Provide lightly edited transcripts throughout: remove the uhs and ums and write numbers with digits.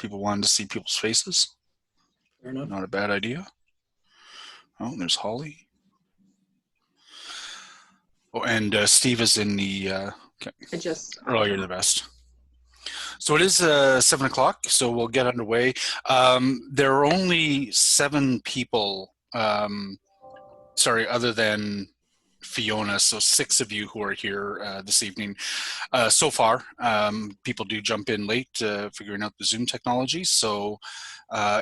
people wanted to see people's faces. Fair enough. Not a bad idea. Oh, there's Holly. Oh, and Steve is in the. Okay. Oh, you're the best. So it is 7 o'clock, so we'll get underway. There are only 7 people, other than Fiona, so 6 of you who are here this evening. So far, people do jump in late figuring out the Zoom technology, so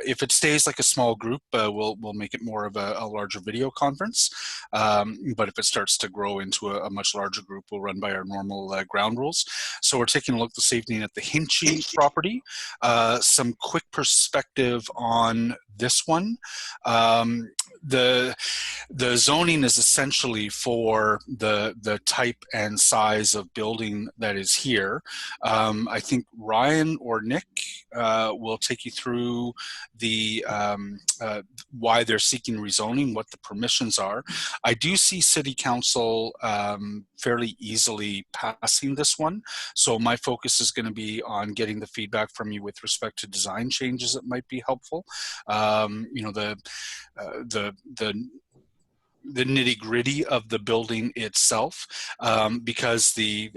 if it stays like a small group, we'll make it more of a larger video conference. But if it starts to grow into a much larger group, we'll run by our normal ground rules. So we're taking a look this evening at the Hinchey property. Some quick perspective on this one. The zoning is essentially for the type and size of building that is here. I think Ryan or Nick will take you through the why they're seeking rezoning, what the permissions are. I do see City Council fairly easily passing this one, so my focus is going to be on getting the feedback from you with respect to design changes that might be helpful. You know, the nitty-gritty of the building itself, because the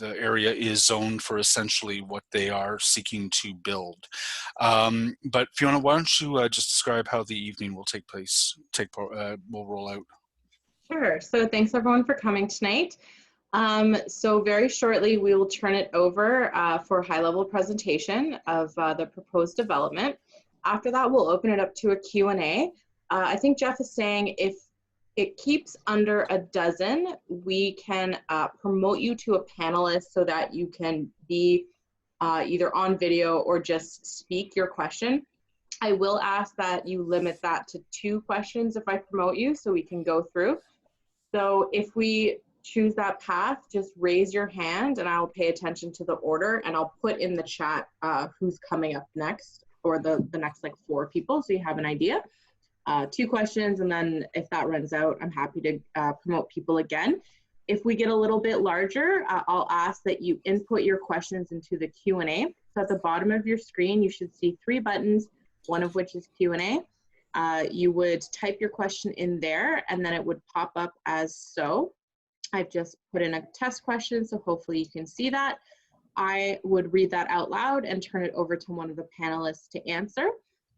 area is zoned for essentially what they are seeking to build. But Fiona, why don't you just describe how the evening will take place? Will roll out. Sure. So thanks everyone for coming tonight. So very shortly we will turn it over for a high-level presentation of the proposed development. After that, we'll open it up to a Q&A. I think Jeff is saying if it keeps under a dozen, we can promote you to a panelist so that you can be either on video or just speak your question. I will ask that you limit that to 2 questions if I promote you so we can go through. So if we choose that path, just raise your hand and I'll pay attention to the order and I'll put in the chat who's coming up next, or the next like 4 people, so you have an idea. 2 questions, and then if that runs out, I'm happy to promote people again. If we get a little bit larger, I'll ask that you input your questions into the Q&A. So at the bottom of your screen, you should see 3 buttons, one of which is Q&A. You would type your question in there, and then it would pop up as so. I've just put in a test question, so hopefully you can see that. I would read that out loud and turn it over to one of the panelists to answer.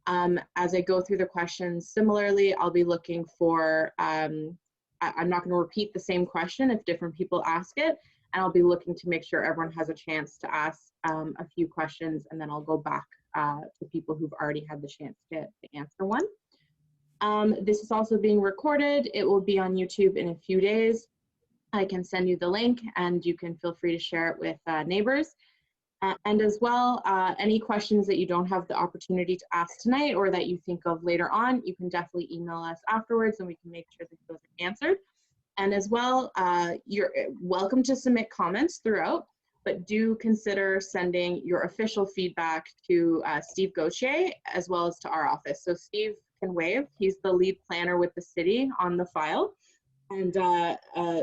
As I go through the questions, similarly, I'll be looking for, I'm not going to repeat the same question if different people ask it, and I'll be looking to make sure everyone has a chance to ask a few questions, and then I'll go back to people who've already had the chance to answer one. This is also being recorded. It will be on YouTube in a few days. I can send you the link, and you can feel free to share it with neighbors. And as well, any questions that you don't have the opportunity to ask tonight or that you think of later on, you can definitely email us afterwards and we can make sure that those are answered. And as well, you're welcome to submit comments throughout, but do consider sending your official feedback to Steve Gauthier as well as to our office. So Steve can wave. He's the lead planner with the city on the file. And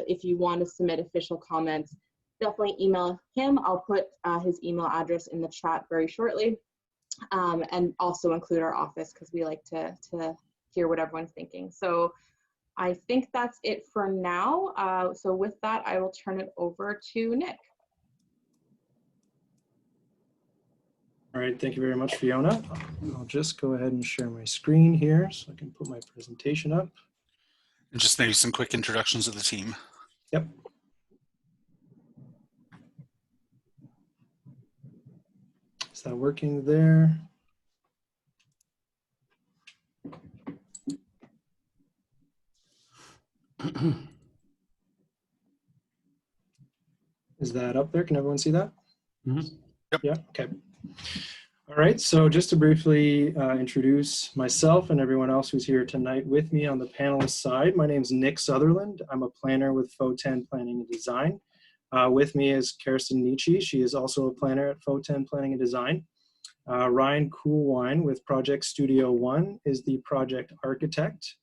if you want to submit official comments, definitely email him. I'll put his email address in the chat very shortly, and also include our office because we like to hear what everyone's thinking. So I think that's it for now. So with that, I will turn it over to Nick. All right, thank you very much, Fiona. I'll just go ahead and share my screen here so I can put my presentation up. And just maybe some quick introductions of the team. Yep. Is that working there? Is that up there? Can everyone see that? Mm-hmm. Yep. Yeah, okay. All right, so just to briefly introduce myself and everyone else who's here tonight with me on the panelist side. My name is Nick Sutherland. I'm a planner with FO10 Planning and Design. With me is Kirsten Nietzsche. She is also a planner at FO10 Planning and Design. Ryan Coolwine with Project Studio One is the project architect.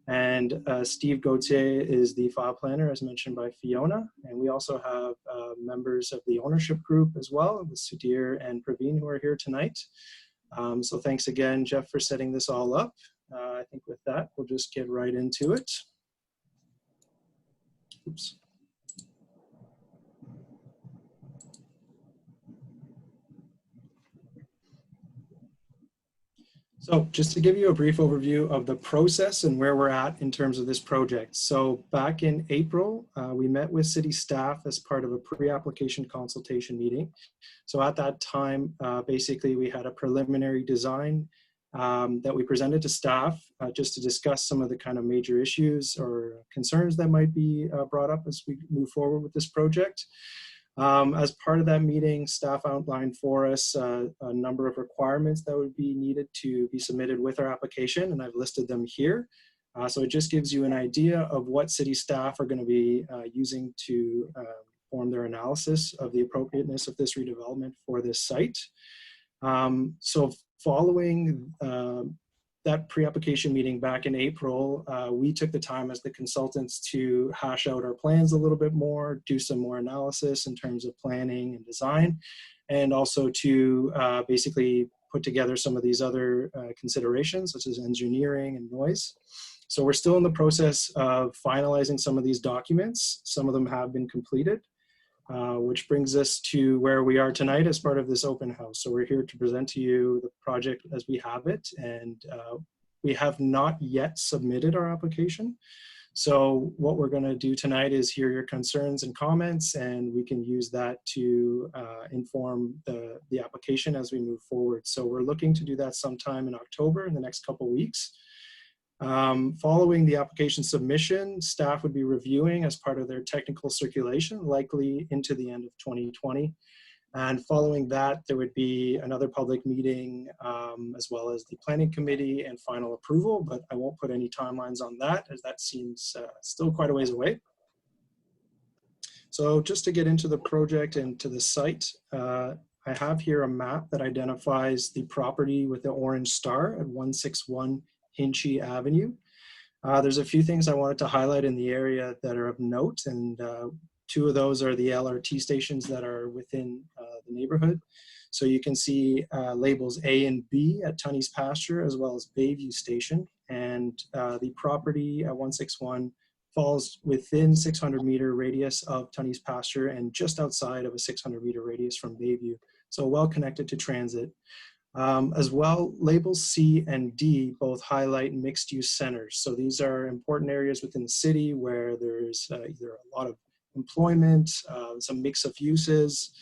And Steve Gauthier is the file planner, as mentioned by Fiona. And we also have members of the ownership group as well, with Sudhir and Praveen, who are here tonight. So thanks again, Jeff, for setting this all up. I think with that, we'll just get right into it. Oops. So just to give you a brief overview of the process and where we're at in terms of this project. So back in April, we met with city staff as part of a pre-application consultation meeting. So at that time, basically we had a preliminary design that we presented to staff just to discuss some of the kind of major issues or concerns that might be brought up as we move forward with this project. As part of that meeting, staff outlined for us a number of requirements that would be needed to be submitted with our application, and I've listed them here. So it just gives you an idea of what city staff are going to be using to form their analysis of the appropriateness of this redevelopment for this site. So following that pre-application meeting back in April, we took the time as the consultants to hash out our plans a little bit more, do some more analysis in terms of planning and design, and also to basically put together some of these other considerations, such as engineering and noise. So we're still in the process of finalizing some of these documents. Some of them have been completed, which brings us to where we are tonight as part of this open house. So we're here to present to you the project as we have it, and we have not yet submitted our application. So what we're going to do tonight is hear your concerns and comments, and we can use that to inform the application as we move forward. So we're looking to do that sometime in October, in the next couple of weeks. Following the application submission, staff would be reviewing as part of their technical circulation, likely into the end of 2020. And following that, there would be another public meeting, as well as the planning committee and final approval, but I won't put any timelines on that, as that seems still quite a ways away. So just to get into the project and to the site, I have here a map that identifies the property with the orange star at 161 Hinchey Avenue. There's a few things I wanted to highlight in the area that are of note, and two of those are the LRT stations that are within the neighborhood. So you can see labels A and B at Tunney's Pasture, as well as Bayview Station, and the property at 161 falls within 600-meter radius of Tunney's Pasture and just outside of a 600-meter radius from Bayview, so well connected to transit. As well, labels C and D both highlight mixed-use centers. So these are important areas within the city where there's either a lot of employment, some mix of uses,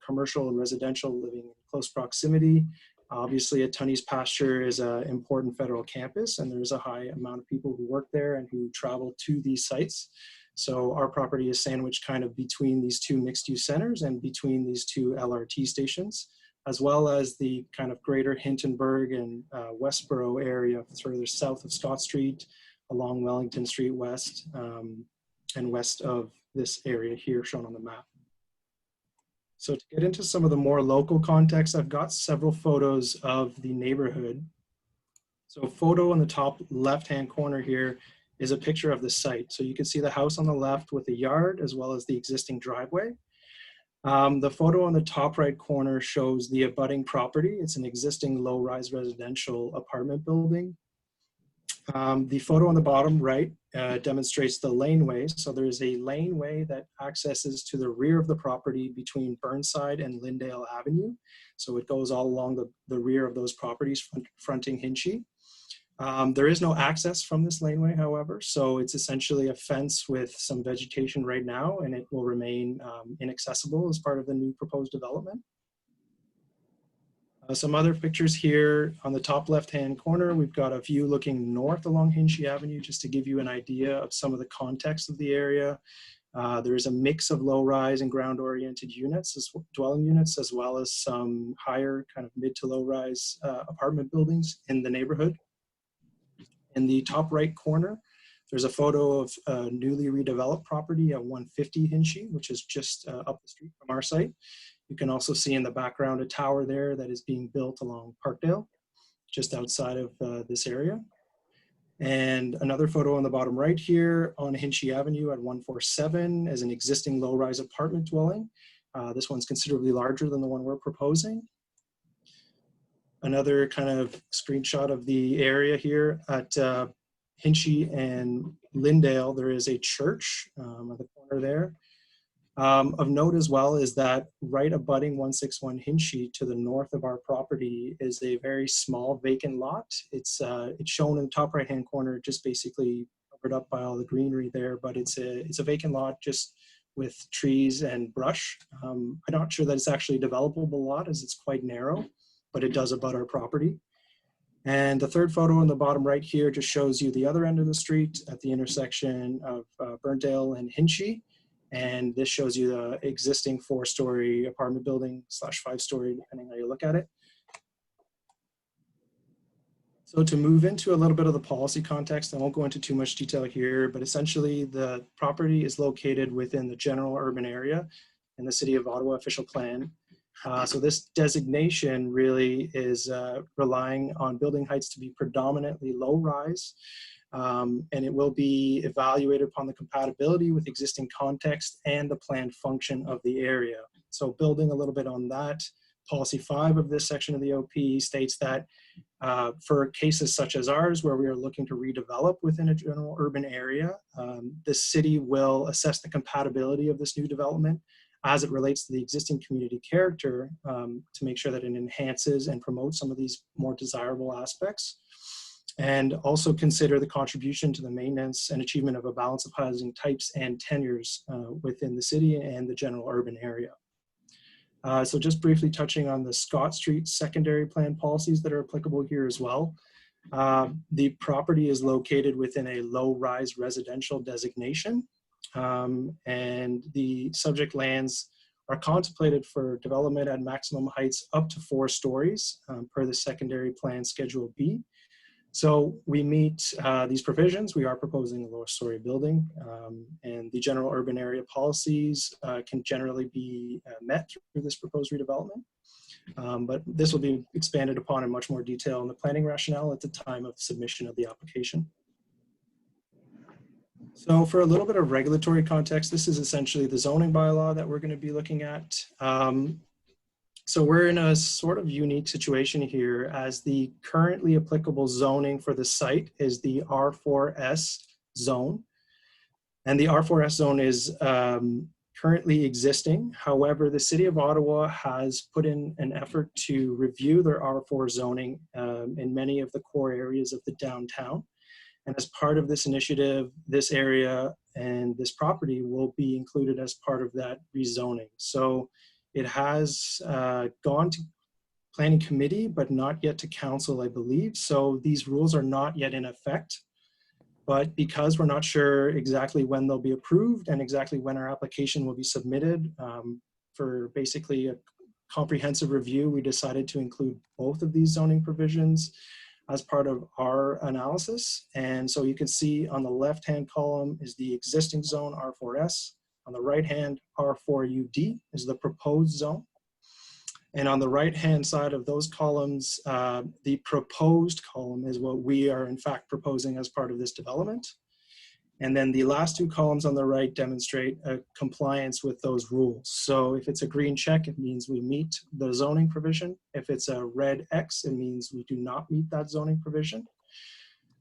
commercial and residential living in close proximity. Obviously, at Tunney's Pasture is an important federal campus, and there's a high amount of people who work there and who travel to these sites. So our property is sandwiched kind of between these two mixed-use centers and between these two LRT stations, as well as the kind of greater Hintonburg and Westboro area further south of Scott Street, along Wellington Street West, and west of this area here shown on the map. So to get into some of the more local context, I've got several photos of the neighborhood. So a photo on the top left-hand corner here is a picture of the site. So you can see the house on the left with the yard as well as the existing driveway. The photo on the top right corner shows the abutting property. It's an existing low-rise residential apartment building. The photo on the bottom right demonstrates the laneway. So there's a laneway that accesses to the rear of the property between Burnside and Lyndale Avenue. So it goes all along the rear of those properties fronting Hinchey. There is no access from this laneway, however, so it's essentially a fence with some vegetation right now, and it will remain inaccessible as part of the new proposed development. Some other pictures here on the top left-hand corner, we've got a view looking north along Hinchey Avenue, just to give you an idea of some of the context of the area. There is a mix of low-rise and ground-oriented units, dwelling units, as well as some higher kind of mid to low-rise apartment buildings in the neighborhood. In the top right corner, there's a photo of a newly redeveloped property at 150 Hinchey, which is just up the street from our site. You can also see in the background a tower there that is being built along Parkdale, just outside of this area. And another photo on the bottom right here on Hinchey Avenue at 147 is an existing low-rise apartment dwelling. This one's considerably larger than the one we're proposing. Another kind of screenshot of the area here at Hinchey and Lyndale, there is a church at the corner there. Of note as well is that right abutting 161 Hinchey to the north of our property is a very small vacant lot. It's shown in the top right hand corner, just basically covered up by all the greenery there, but it's a vacant lot just with trees and brush. I'm not sure that it's actually a developable lot as it's quite narrow, but it does abut our property. And the third photo in the bottom right here just shows you the other end of the street at the intersection of Burntdale and Hinchey. And this shows you the existing 4-story apartment building / 5-story, depending how you look at it. So to move into a little bit of the policy context, I won't go into too much detail here, but essentially the property is located within the general urban area in the City of Ottawa official plan. So this designation really is relying on building heights to be predominantly low rise. And it will be evaluated upon the compatibility with existing context and the planned function of the area. So building a little bit on that, policy 5 of this section of the OP states that for cases such as ours, where we are looking to redevelop within a general urban area, the city will assess the compatibility of this new development as it relates to the existing community character to make sure that it enhances and promotes some of these more desirable aspects. And also consider the contribution to the maintenance and achievement of a balance of housing types and tenures within the city and the general urban area. So just briefly touching on the Scott Street secondary plan policies that are applicable here as well. The property is located within a low-rise residential designation, and the subject lands are contemplated for development at maximum heights up to 4 stories per the secondary plan Schedule B. So we meet these provisions. We are proposing a lower story building, and the general urban area policies can generally be met through this proposed redevelopment. But this will be expanded upon in much more detail in the planning rationale at the time of submission of the application. So for a little bit of regulatory context, this is essentially the zoning bylaw that we're going to be looking at. So we're in a sort of unique situation here, as the currently applicable zoning for the site is the R4S zone. And the R4S zone is currently existing. However, the City of Ottawa has put in an effort to review their R4 zoning in many of the core areas of the downtown. And as part of this initiative, this area and this property will be included as part of that rezoning. So it has gone to planning committee, but not yet to council, I believe. So these rules are not yet in effect. But because we're not sure exactly when they'll be approved and exactly when our application will be submitted for basically a comprehensive review, we decided to include both of these zoning provisions as part of our analysis. And so you can see on the left-hand column is the existing zone R4S. On the right-hand, R4UD is the proposed zone. And on the right-hand side of those columns, the proposed column is what we are in fact proposing as part of this development. And then the last 2 columns on the right demonstrate a compliance with those rules. So if it's a green check, it means we meet the zoning provision. If it's a red X, it means we do not meet that zoning provision.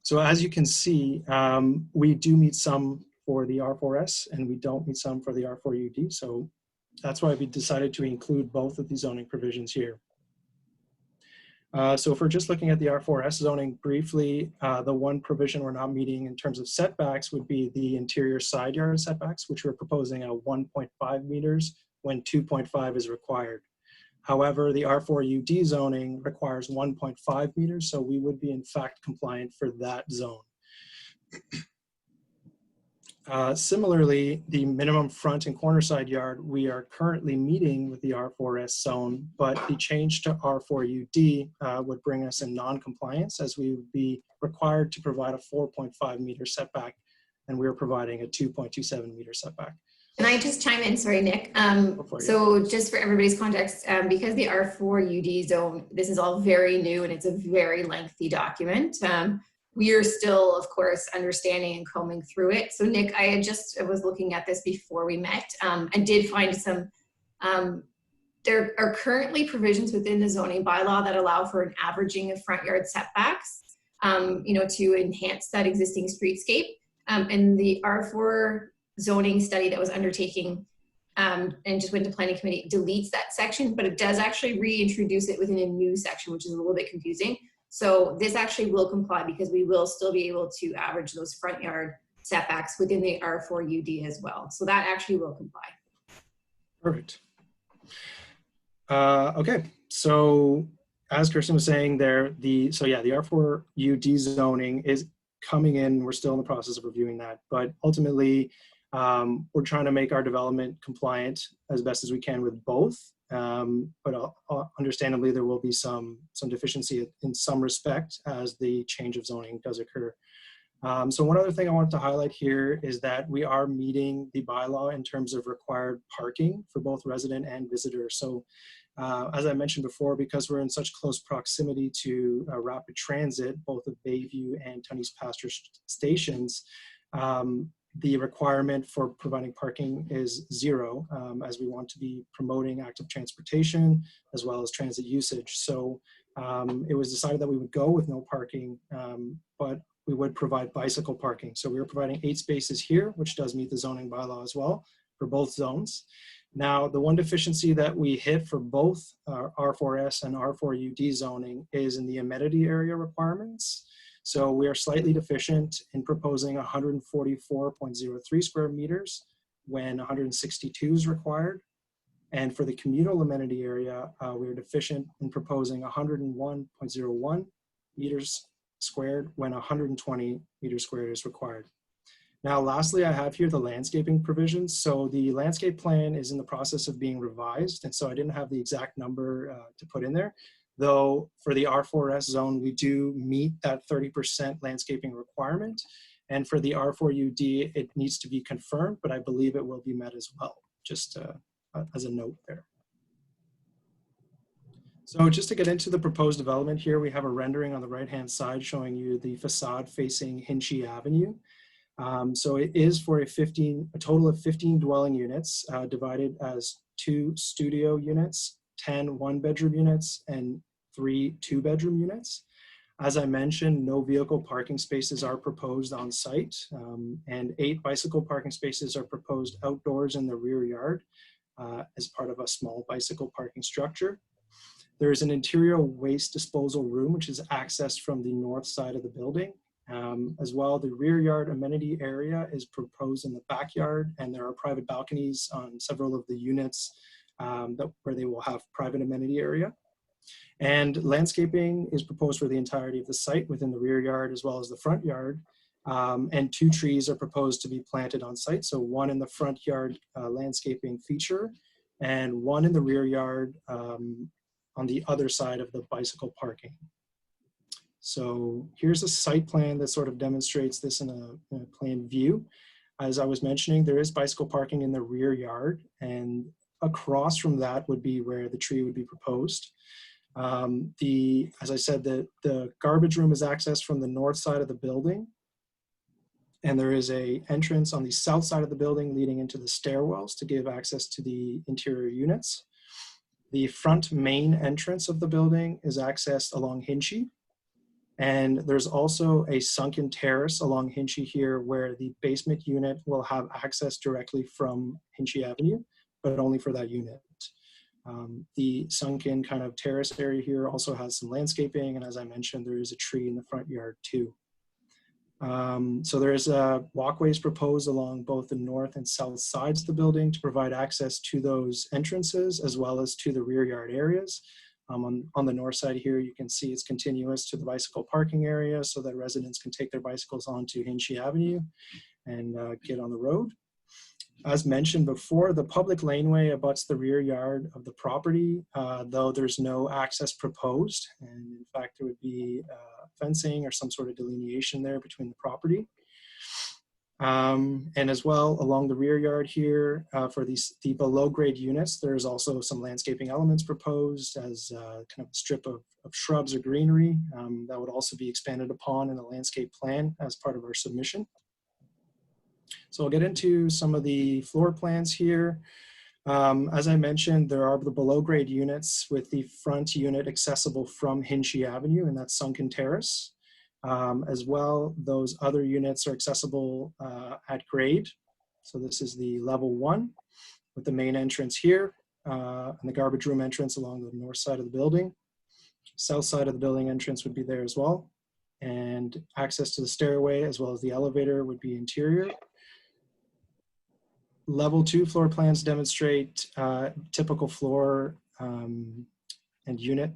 So as you can see, we do meet some for the R4S and we don't meet some for the R4UD. So that's why we decided to include both of these zoning provisions here. So if we're just looking at the R4S zoning briefly, the one provision we're not meeting in terms of setbacks would be the interior side yard setbacks, which we're proposing at 1.5 meters when 2.5 is required. However, the R4UD zoning requires 1.5 meters, so we would be in fact compliant for that zone. Similarly, the minimum front and corner side yard, we are currently meeting with the R4S zone, but the change to R4UD would bring us in non-compliance, as we would be required to provide a 4.5 meter setback, and we're providing a 2.27 meter setback. Can I just chime in? Sorry, Nick. So just for everybody's context, because the R4UD zone, this is all very new and it's a very lengthy document. we are still, of course, understanding and combing through it. So Nick, I was looking at this before we met. I did find some, there are currently provisions within the zoning bylaw that allow for an averaging of front yard setbacks, to enhance that existing streetscape. And the R4 zoning study that was undertaking and just went to planning committee deletes that section, but it does actually reintroduce it within a new section, which is a little bit confusing. So this actually will comply because we will still be able to average those front yard setbacks within the R4 UD as well. So that actually will comply. Perfect. Okay, so as Kirsten was saying there, the R4 UD zoning is coming in. We're still in the process of reviewing that, but ultimately we're trying to make our development compliant as best as we can with both. But understandably, there will be some deficiency in some respect as the change of zoning does occur. So one other thing I wanted to highlight here is that we are meeting the bylaw in terms of required parking for both resident and visitor. So as I mentioned before, because we're in such close proximity to rapid transit, both of Bayview and Tunney's Pasture stations, the requirement for providing parking is 0, as we want to be promoting active transportation as well as transit usage. So it was decided that we would go with no parking, but we would provide bicycle parking. So we are providing 8 spaces here, which does meet the zoning bylaw as well for both zones. Now, the one deficiency that we hit for both R4S and R4UD zoning is in the amenity area requirements. So we are slightly deficient in proposing 144.03 square meters when 162 is required. And for the communal amenity area, we are deficient in proposing 101.01 meters squared when 120 meters squared is required. Now, lastly, I have here the landscaping provisions. So the landscape plan is in the process of being revised. And so I didn't have the exact number to put in there. Though for the R4S zone, we do meet that 30% landscaping requirement. And for the R4UD, it needs to be confirmed, but I believe it will be met as well, just as a note there. So just to get into the proposed development here, we have a rendering on the right-hand side showing you the facade facing Hinchey Avenue. So it is for a total of 15 dwelling units divided as 2 studio units, 10 one-bedroom units, and 3 two-bedroom units. As I mentioned, no vehicle parking spaces are proposed on site, and 8 bicycle parking spaces are proposed outdoors in the rear yard as part of a small bicycle parking structure. There is an interior waste disposal room, which is accessed from the north side of the building. As well, the rear yard amenity area is proposed in the backyard, and there are private balconies on several of the units where they will have private amenity area. And landscaping is proposed for the entirety of the site within the rear yard as well as the front yard. And 2 trees are proposed to be planted on site. So 1 in the front yard landscaping feature and 1 in the rear yard on the other side of the bicycle parking. So here's a site plan that sort of demonstrates this in a plain view. As I was mentioning, there is bicycle parking in the rear yard, and across from that would be where the tree would be proposed. As I said, the garbage room is accessed from the north side of the building, and there is an entrance on the south side of the building leading into the stairwells to give access to the interior units. The front main entrance of the building is accessed along Hinchey. And there's also a sunken terrace along Hinchey here where the basement unit will have access directly from Hinchey Avenue, but only for that unit. The sunken kind of terrace area here also has some landscaping, and as I mentioned, there is a tree in the front yard too. So there's walkways proposed along both the north and south sides of the building to provide access to those entrances as well as to the rear yard areas. On the north side here, you can see it's continuous to the bicycle parking area so that residents can take their bicycles onto Hinchey Avenue and get on the road. As mentioned before, the public laneway abuts the rear yard of the property, though there's no access proposed. And in fact, there would be fencing or some sort of delineation there between the property. And as well, along the rear yard here, for the below grade units, there's also some landscaping elements proposed as kind of a strip of shrubs or greenery that would also be expanded upon in a landscape plan as part of our submission. So I'll get into some of the floor plans here. As I mentioned, there are the below grade units with the front unit accessible from Hinchey Avenue, and that's sunken terrace. As well, those other units are accessible at grade. So this is the level 1 with the main entrance here and the garbage room entrance along the north side of the building. South side of the building entrance would be there as well. And access to the stairway as well as the elevator would be interior. Level 2 floor plans demonstrate typical floor and unit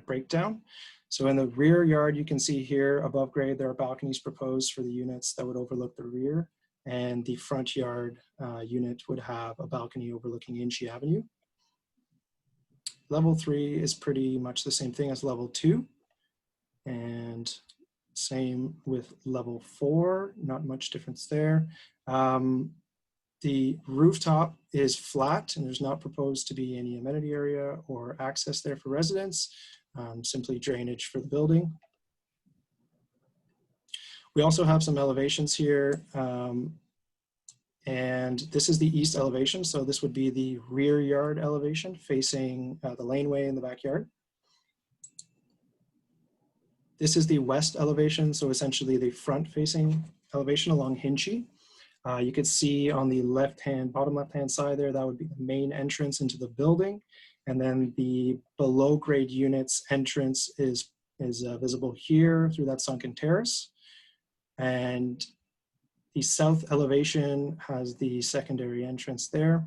breakdown. So in the rear yard, you can see here above grade, there are balconies proposed for the units that would overlook the rear, and the front yard unit would have a balcony overlooking Hinchey Avenue. Level 3 is pretty much the same thing as level 2, and same with level 4, not much difference there. The rooftop is flat and there's not proposed to be any amenity area or access there for residents, simply drainage for the building. We also have some elevations here, and this is the east elevation. So this would be the rear yard elevation facing the laneway in the backyard. This is the west elevation, so essentially the front facing elevation along Hinchey. You could see on the bottom left-hand side there, that would be the main entrance into the building. And then the below grade units entrance is visible here through that sunken terrace. And the south elevation has the secondary entrance there.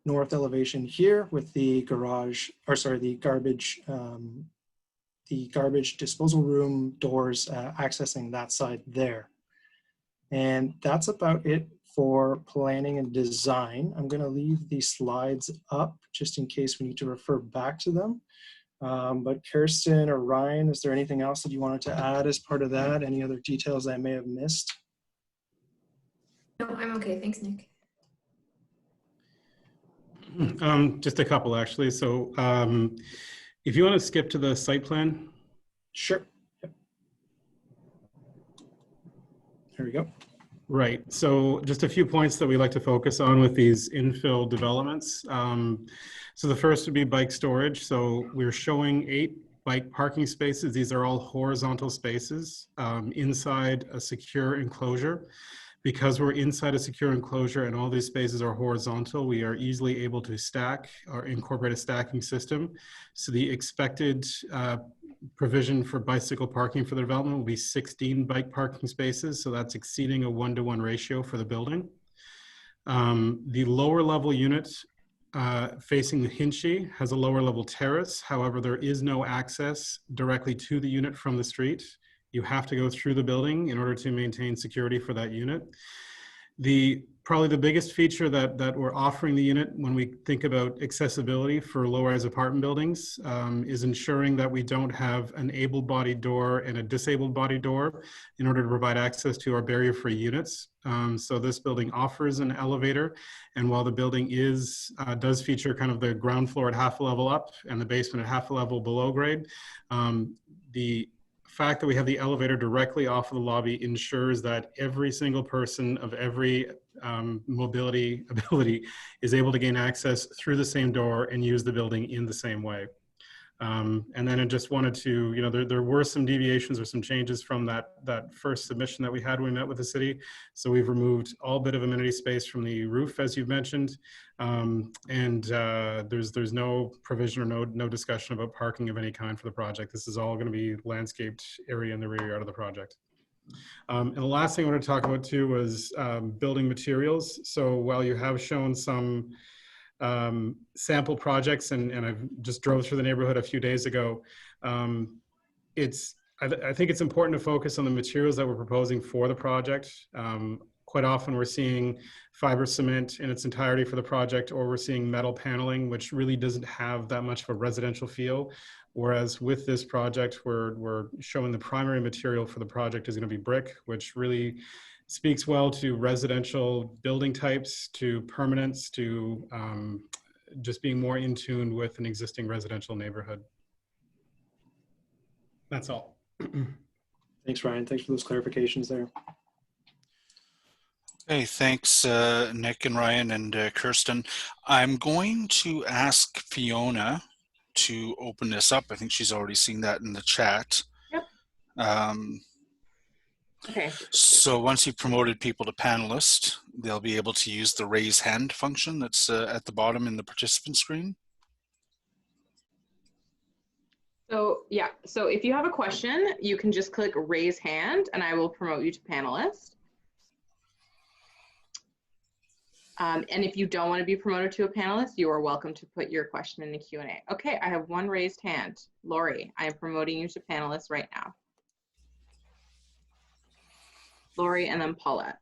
North elevation here with the garage, or sorry, the garbage disposal room doors accessing that side there. And that's about it for planning and design. I'm going to leave these slides up just in case we need to refer back to them. But Kirsten or Ryan, is there anything else that you wanted to add as part of that? Any other details I may have missed? No, I'm okay. Thanks, Nick. Just a couple, actually. So if you want to skip to the site plan. Sure. Yep. There we go. Right. So just a few points that we like to focus on with these infill developments. So the first would be bike storage. So we're showing 8 bike parking spaces. These are all horizontal spaces inside a secure enclosure. Because we're inside a secure enclosure and all these spaces are horizontal, we are easily able to stack or incorporate a stacking system. So the expected provision for bicycle parking for the development will be 16 bike parking spaces. So that's exceeding a 1-to-1 ratio for the building. The lower level unit facing the Hinchey has a lower level terrace. However, there is no access directly to the unit from the street. You have to go through the building in order to maintain security for that unit. Probably the biggest feature that we're offering the unit when we think about accessibility for low-rise apartment buildings is ensuring that we don't have an able-bodied door and a disabled-bodied door in order to provide access to our barrier-free units. So this building offers an elevator, and while the building does feature kind of the ground floor at half a level up and the basement at half a level below grade, the fact that we have the elevator directly off of the lobby ensures that every single person of every mobility ability is able to gain access through the same door and use the building in the same way. And then I just wanted to, there were some deviations or some changes from that first submission that we had when we met with the city. So we've removed all bit of amenity space from the roof, as you've mentioned. There's no provision or no discussion about parking of any kind for the project. This is all going to be landscaped area in the rear yard of the project. And the last thing I want to talk about too was building materials. So while you have shown some sample projects, and I've just drove through the neighborhood a few days ago, I think it's important to focus on the materials that we're proposing for the project. quite often we're seeing fiber cement in its entirety for the project, or we're seeing metal paneling, which really doesn't have that much of a residential feel. Whereas with this project, we're showing the primary material for the project is going to be brick, which really speaks well to residential building types, to permanence, to just being more in tune with an existing residential neighborhood. That's all. Thanks, Ryan. Thanks for those clarifications there. Okay, thanks, Nick and Ryan and Kirsten. I'm going to ask Fiona to open this up. I think she's already seen that in the chat. Yep. Okay. So once you've promoted people to panelist, they'll be able to use the raise hand function that's at the bottom in the participant screen. So yeah, so if you have a question, you can just click raise hand and I will promote you to panelist. And if you don't want to be promoted to a panelist, you are welcome to put your question in the Q&A. Okay, I have one raised hand. Lori, I am promoting you to panelist right now. Lori and then Paulette.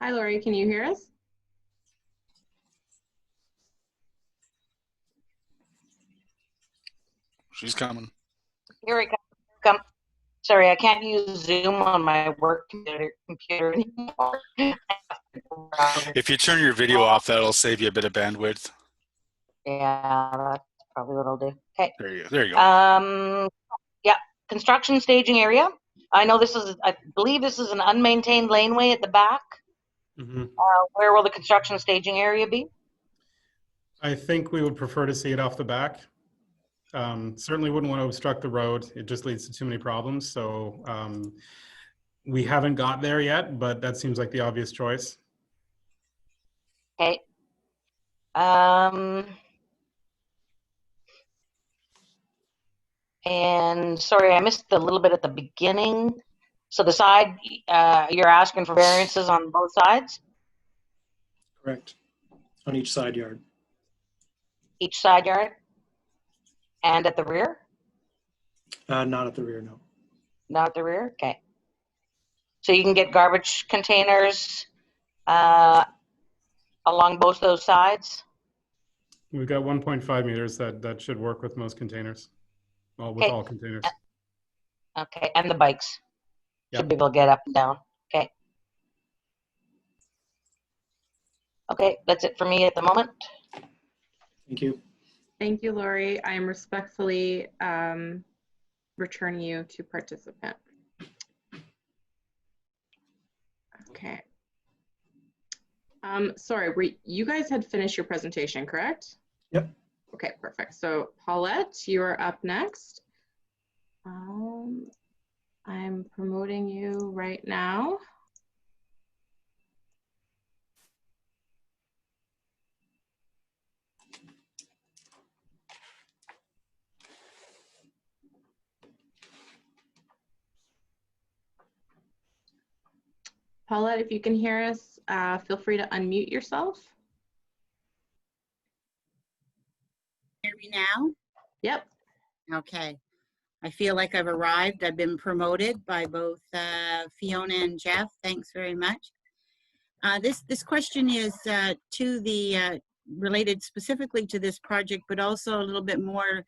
Hi, Lori, can you hear us? She's coming. Here we come. Sorry, I can't use Zoom on my work computer anymore. If you turn your video off, that'll save you a bit of bandwidth. Yeah, that's probably what I'll do. Okay. There you go. There you go. Yeah, construction staging area. I know this is, I believe this is an unmaintained laneway at the back. Mm-hmm. Where will the construction staging area be? I think we would prefer to see it off the back. Certainly wouldn't want to obstruct the road. It just leads to too many problems. So we haven't got there yet, but that seems like the obvious choice. Okay. And sorry, I missed a little bit at the beginning. So the side, you're asking for variances on both sides? Correct. On each side yard. Each side yard? And at the rear? Not at the rear, no. Not at the rear? Okay. So you can get garbage containers along both those sides? We've got 1.5 meters that should work with most containers. Well, with Okay. all containers. Okay, and the bikes Yep. should be able to get up and down. Okay. Okay, that's it for me at the moment. Thank you. Thank you, Lori. I am respectfully returning you to participant. Okay. Sorry, you guys had finished your presentation, correct? Yep. Okay, perfect. So Paulette, you are up next. I'm promoting you right now. Paulette, if you can hear us, feel free to unmute yourself. Hear me now? Yep. Okay. I feel like I've arrived. I've been promoted by both Fiona and Jeff. Thanks very much. This question is to the related specifically to this project, but also a little bit more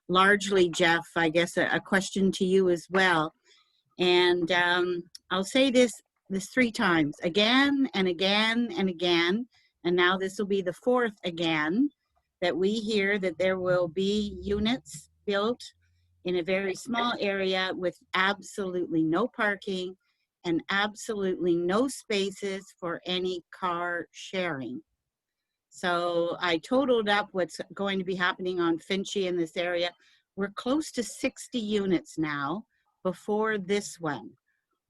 largely, Jeff, I guess a question to you as well. And I'll say this 3 times, again and again and again, and now this will be the 4th again, that we hear that there will be units built in a very small area with absolutely no parking and absolutely no spaces for any car sharing. So I totaled up what's going to be happening on Hinchey in this area. We're close to 60 units now before this one.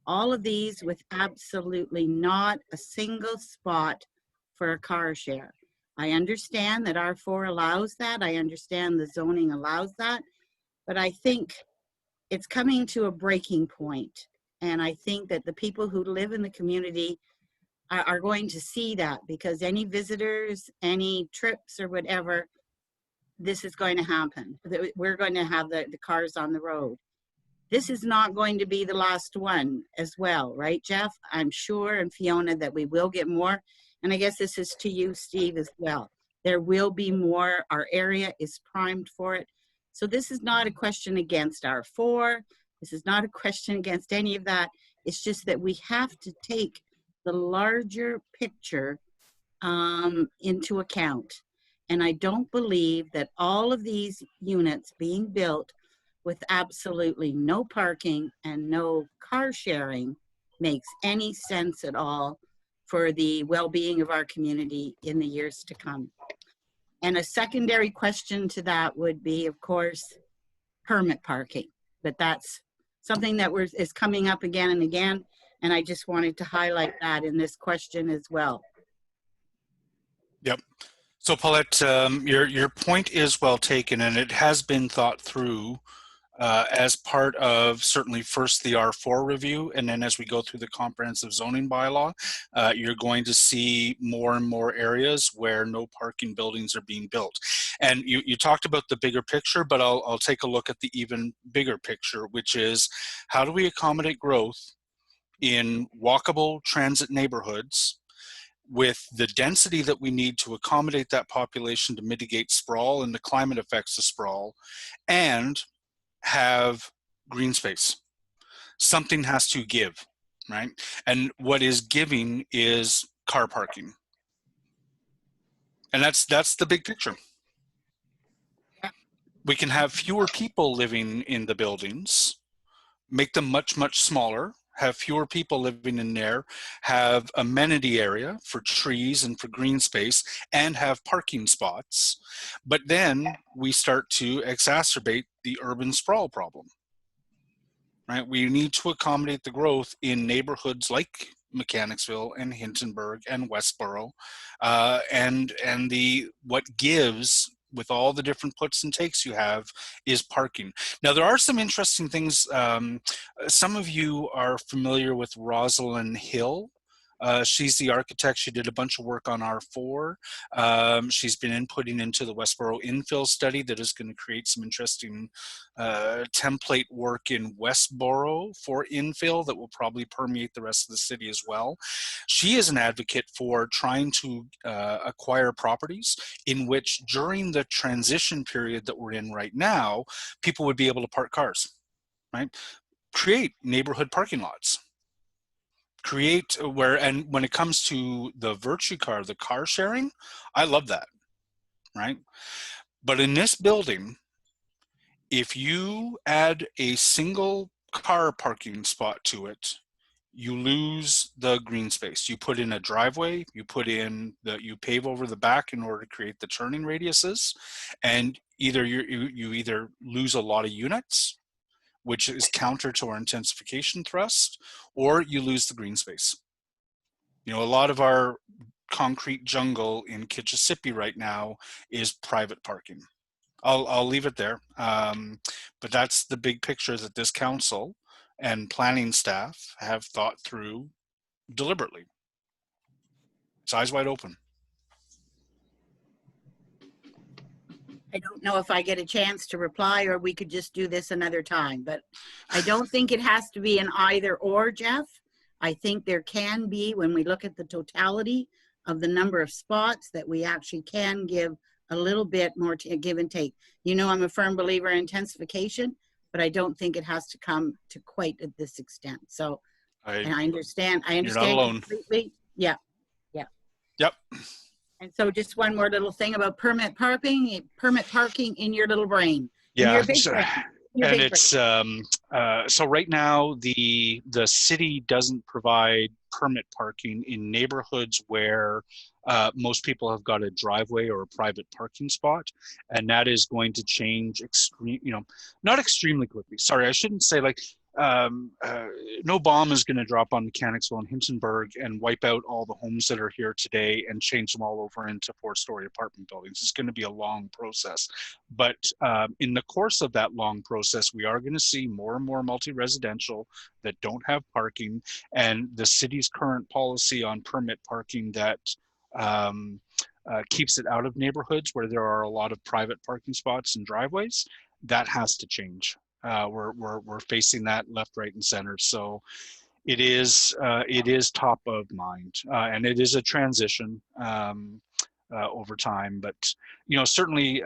All of these with absolutely not a single spot for a car share. I understand that R4 allows that. I understand the zoning allows that. But I think it's coming to a breaking point. And I think that the people who live in the community are going to see that, because any visitors, any trips or whatever, this is going to happen. We're going to have the cars on the road. This is not going to be the last one as well, right, Jeff? I'm sure, and Fiona, that we will get more. And I guess this is to you, Steve, as well. There will be more. Our area is primed for it. So this is not a question against R4. This is not a question against any of that. It's just that we have to take the larger picture into account. And I don't believe that all of these units being built with absolutely no parking and no car sharing makes any sense at all for the well-being of our community in the years to come. And a secondary question to that would be, of course, permit parking. But that's something that is coming up again and again. And I just wanted to highlight that in this question as well. Yep. So Paulette, your point is well taken, and it has been thought through as part of certainly first the R4 review, and then as we go through the comprehensive zoning bylaw, you're going to see more and more areas where no parking buildings are being built. And you talked about the bigger picture, but I'll take a look at the even bigger picture, which is how do we accommodate growth in walkable transit neighborhoods with the density that we need to accommodate that population to mitigate sprawl and the climate effects of sprawl, and have green space. Something has to give, right? And what is giving is car parking. And that's the big picture. We can have fewer people living in the buildings, make them much, much smaller, have fewer people living in there, have amenity area for trees and for green space, and have parking spots. But then we start to exacerbate the urban sprawl problem, right? We need to accommodate the growth in neighborhoods like Mechanicsville and Hintonburg and Westboro, and what gives with all the different puts and takes you have is parking. Now, there are some interesting things. Some of you are familiar with Rosalind Hill. She's the architect. She did a bunch of work on R4. She's been inputting into the Westboro infill study that is going to create some interesting template work in Westboro for infill that will probably permeate the rest of the city as well. She is an advocate for trying to acquire properties in which during the transition period that we're in right now, people would be able to park cars, right? Create neighborhood parking lots. Create where, and when it comes to the virtue car, the car sharing, I love that, right? But in this building, if you add a single car parking spot to it, you lose the green space. You put in a driveway, you pave over the back in order to create the turning radiuses, and either you either lose a lot of units, which is counter to our intensification thrust, or you lose the green space. You know, a lot of our concrete jungle in Kitchissippi right now is private parking. I'll leave it there. But that's the big picture that this council and planning staff have thought through deliberately. It's eyes wide open. I don't know if I get a chance to reply, or we could just do this another time, but I don't think it has to be an either or, Jeff. I think there can be, when we look at the totality of the number of spots, that we actually can give a little bit more to give and take. You know, I'm a firm believer in intensification, but I don't think it has to come to quite at this extent. So, and I understand you're not alone. completely. Yeah. Yep. And so just one more little thing about permit parking in your little brain. Yeah. And it's so right now the city doesn't provide permit parking in neighborhoods where most people have got a driveway or a private parking spot, and that is going to change not extremely quickly. Sorry, I shouldn't say like no bomb is going to drop on Mechanicsville and Hintonburg and wipe out all the homes that are here today and change them all over into 4-story apartment buildings. It's going to be a long process. But in the course of that long process, we are going to see more and more multi-residential that don't have parking, and the city's current policy on permit parking that keeps it out of neighborhoods where there are a lot of private parking spots and driveways, that has to change. We're facing that left, right, and center. So it is top of mind, and it is a transition over time. But certainly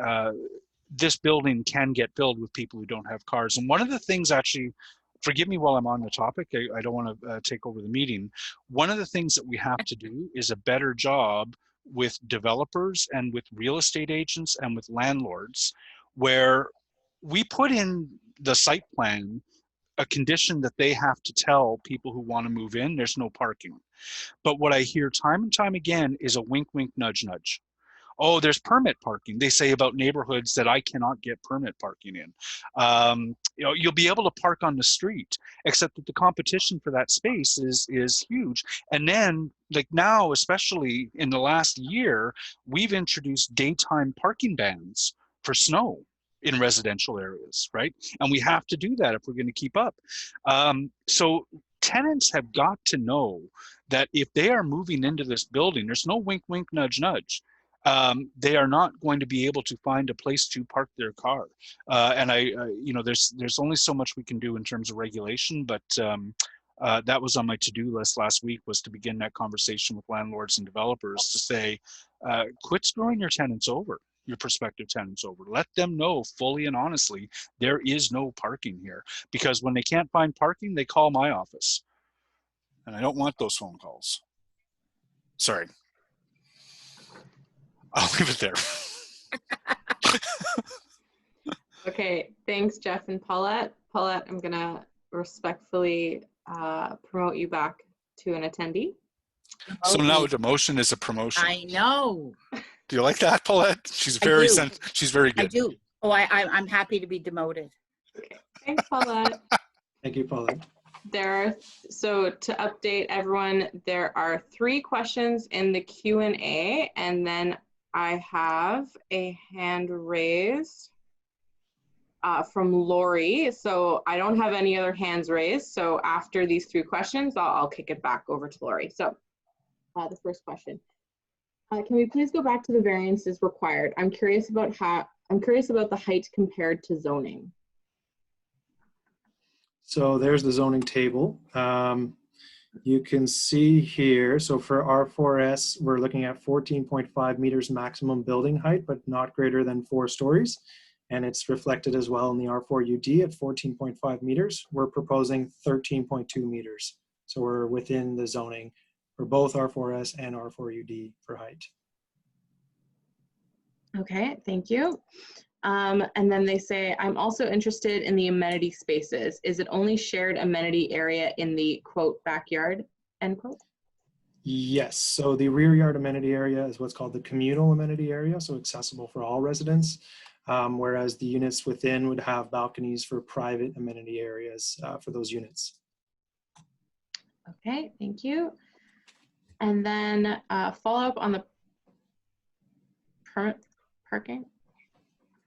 this building can get filled with people who don't have cars. And one of the things, actually, forgive me while I'm on the topic, I don't want to take over the meeting. One of the things that we have to do is a better job with developers and with real estate agents and with landlords, where we put in the site plan a condition that they have to tell people who want to move in there's no parking. But what I hear time and time again is a wink, wink, nudge, nudge. Oh, there's permit parking. They say about neighborhoods that I cannot get permit parking in. You'll be able to park on the street, except that the competition for that space is huge. And then, like now, especially in the last year, we've introduced daytime parking bans for snow in residential areas, right? And we have to do that if we're going to keep up. So tenants have got to know that if they are moving into this building, there's no wink, wink, nudge, nudge. They are not going to be able to find a place to park their car. And there's only so much we can do in terms of regulation, but that was on my to-do list last week, was to begin that conversation with landlords and developers to say, quit screwing your tenants over, your prospective tenants over. Let them know fully and honestly, there is no parking here. Because when they can't find parking, they call my office. And I don't want those phone calls. Sorry. I'll leave it there. Okay, thanks, Jeff and Paulette. Paulette, I'm gonna respectfully promote you back to an attendee. So now the motion is a promotion. I know. Do you like that, Paulette? She's I very do. she's very good. I do. Oh, I'm happy to be demoted. Okay, thanks, Paulette. Thank you, Paulette. So to update everyone, there are 3 questions in the Q&A, and then I have a hand raised from Lori. So I don't have any other hands raised. So after these 3 questions, I'll kick it back over to Lori. So the first question, can we please go back to the variances required? I'm curious about the height compared to zoning. So there's the zoning table. You can see here, so for R4S, we're looking at 14.5 meters maximum building height, but not greater than 4 stories. And it's reflected as well in the R4UD at 14.5 meters. We're proposing 13.2 meters. So we're within the zoning for both R4S and R4UD for height. Okay, thank you. And then they say, I'm also interested in the amenity spaces. Is it only shared amenity area in the quote backyard, end quote? Yes, so the rear yard amenity area is what's called the communal amenity area, so accessible for all residents, whereas the units within would have balconies for private amenity areas for those units. Okay, thank you. And then follow up on the permit parking.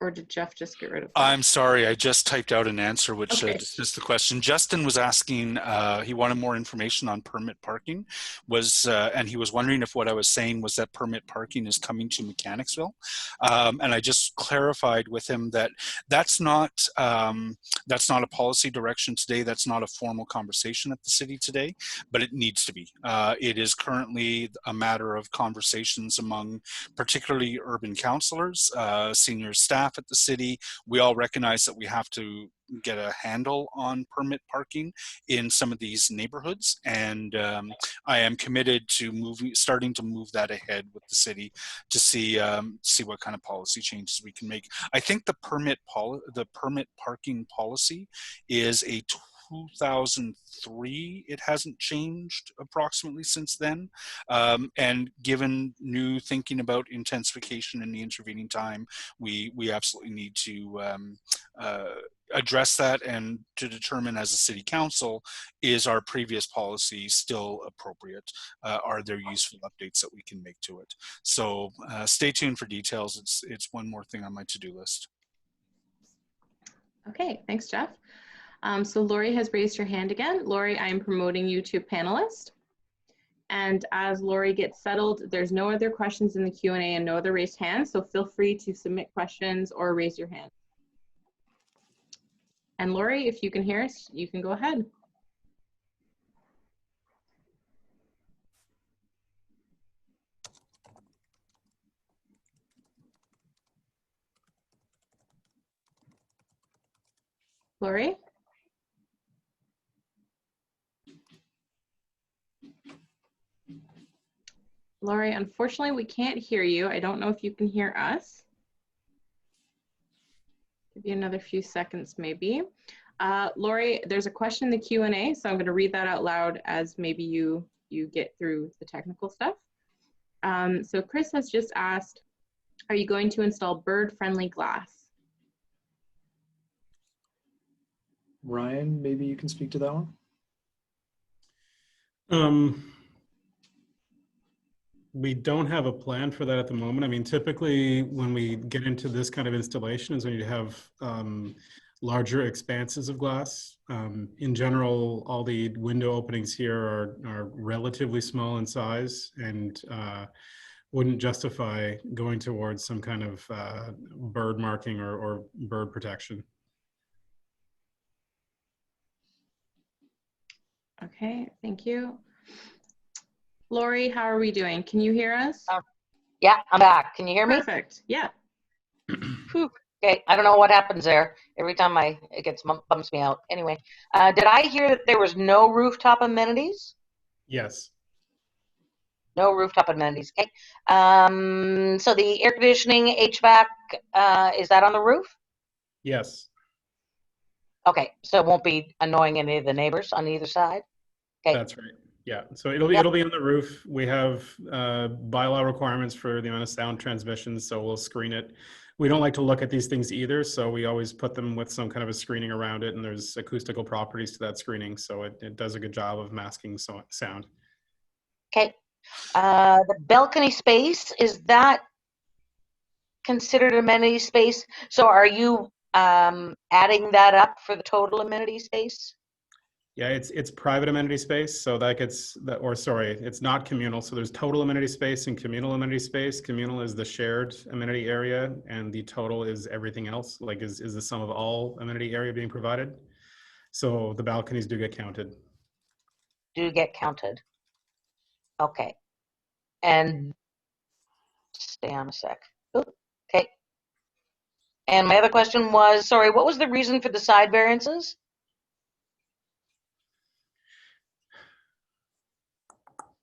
Or did Jeff just get rid of that? I'm sorry, I just typed out an answer which dismissed the question. Justin was asking, he wanted more information on permit parking, and he was wondering if what I was saying was that permit parking is coming to Mechanicsville. And I just clarified with him that that's not a policy direction today. That's not a formal conversation at the city today, but it needs to be. It is currently a matter of conversations among particularly urban councillors, senior staff at the city. We all recognize that we have to get a handle on permit parking in some of these neighborhoods, and I am committed to starting to move that ahead with the city to see what kind of policy changes we can make. I think the permit parking policy is a 2003. It hasn't changed approximately since then. And given new thinking about intensification in the intervening time, we absolutely need to address that and to determine as a city council, is our previous policy still appropriate? Are there useful updates that we can make to it? So stay tuned for details. It's one more thing on my to-do list. Okay, thanks, Jeff. So Lori has raised her hand again. Lori, I am promoting you to panelist. And as Lori gets settled, there's no other questions in the Q&A and no other raised hands. So feel free to submit questions or raise your hand. And Lori, if you can hear us, you can go ahead. Lori? Lori, unfortunately, we can't hear you. I don't know if you can hear us. Give you another few seconds, maybe. Lori, there's a question in the Q&A, so I'm going to read that out loud as maybe you get through the technical stuff. So Chris has just asked, are you going to install bird-friendly glass? Ryan, maybe you can speak to that one. We don't have a plan for that at the moment. I mean, typically when we get into this kind of installation is when you have larger expanses of glass. In general, all the window openings here are relatively small in size and wouldn't justify going towards some kind of bird marking or bird protection. Okay, thank you. Lori, how are we doing? Can you hear us? Yeah, I'm back. Can you hear me? Perfect. Yeah. Whew. Okay, I don't know what happens there. Every time it bumps me out. Anyway, did I hear that there was no rooftop amenities? Yes. No rooftop amenities. Okay. So the air conditioning, HVAC, is that on the roof? Yes. Okay, so it won't be annoying any of the neighbors on either side? Okay. That's right. Yeah, so it'll be on the roof. We have bylaw requirements for the amount of sound transmissions, so we'll screen it. We don't like to look at these things either, so we always put them with some kind of a screening around it, and there's acoustical properties to that screening, so it does a good job of masking sound. Okay. The balcony space, is that considered amenity space? So are you adding that up for the total amenity space? Yeah, it's private amenity space, so that gets it's not communal. So there's total amenity space and communal amenity space. Communal is the shared amenity area, and the total is everything else, like is the sum of all amenity area being provided. So the balconies do get counted. Do get counted. Okay. And stay on a sec. Ooh, okay. And my other question was, sorry, what was the reason for the side variances?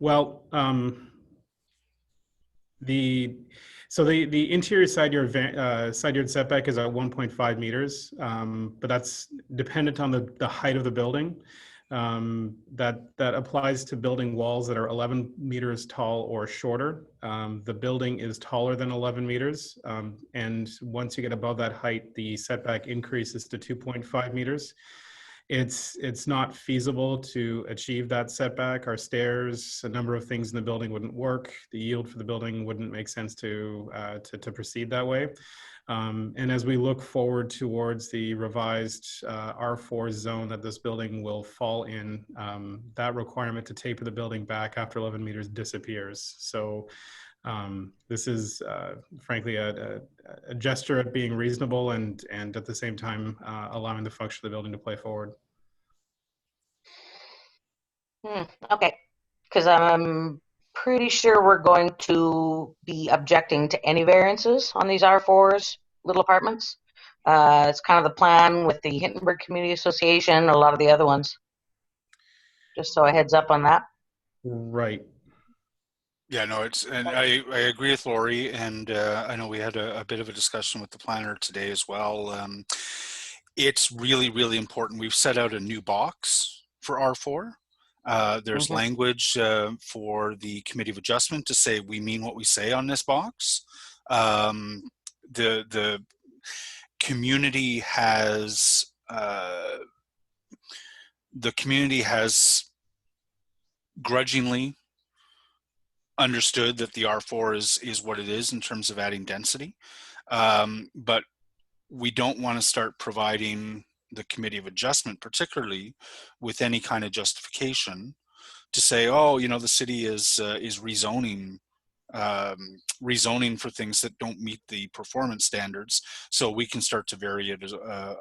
Well, the interior side yard setback is at 1.5 meters, but that's dependent on the height of the building. That applies to building walls that are 11 meters tall or shorter. The building is taller than 11 meters, and once you get above that height, the setback increases to 2.5 meters. It's not feasible to achieve that setback. Our stairs, a number of things in the building wouldn't work. The yield for the building wouldn't make sense to proceed that way. And as we look forward towards the revised R4 zone that this building will fall in, that requirement to taper the building back after 11 meters disappears. So this is frankly a gesture at being reasonable and at the same time allowing the function of the building to play forward. Okay, because I'm pretty sure we're going to be objecting to any variances on these R4s, little apartments. It's kind of the plan with the Hindenburg Community Association and a lot of the other ones. Just so a heads up on that. Right. Yeah, no, and I agree with Lori, and I know we had a bit of a discussion with the planner today as well. It's really, really important. We've set out a new box for R4. There's language for the Committee of Adjustment to say we mean what we say on this box. The community has grudgingly understood that the R4 is what it is in terms of adding density, but we don't want to start providing the Committee of Adjustment, particularly with any kind of justification to say, oh, the city is rezoning rezoning for things that don't meet the performance standards, so we can start to vary it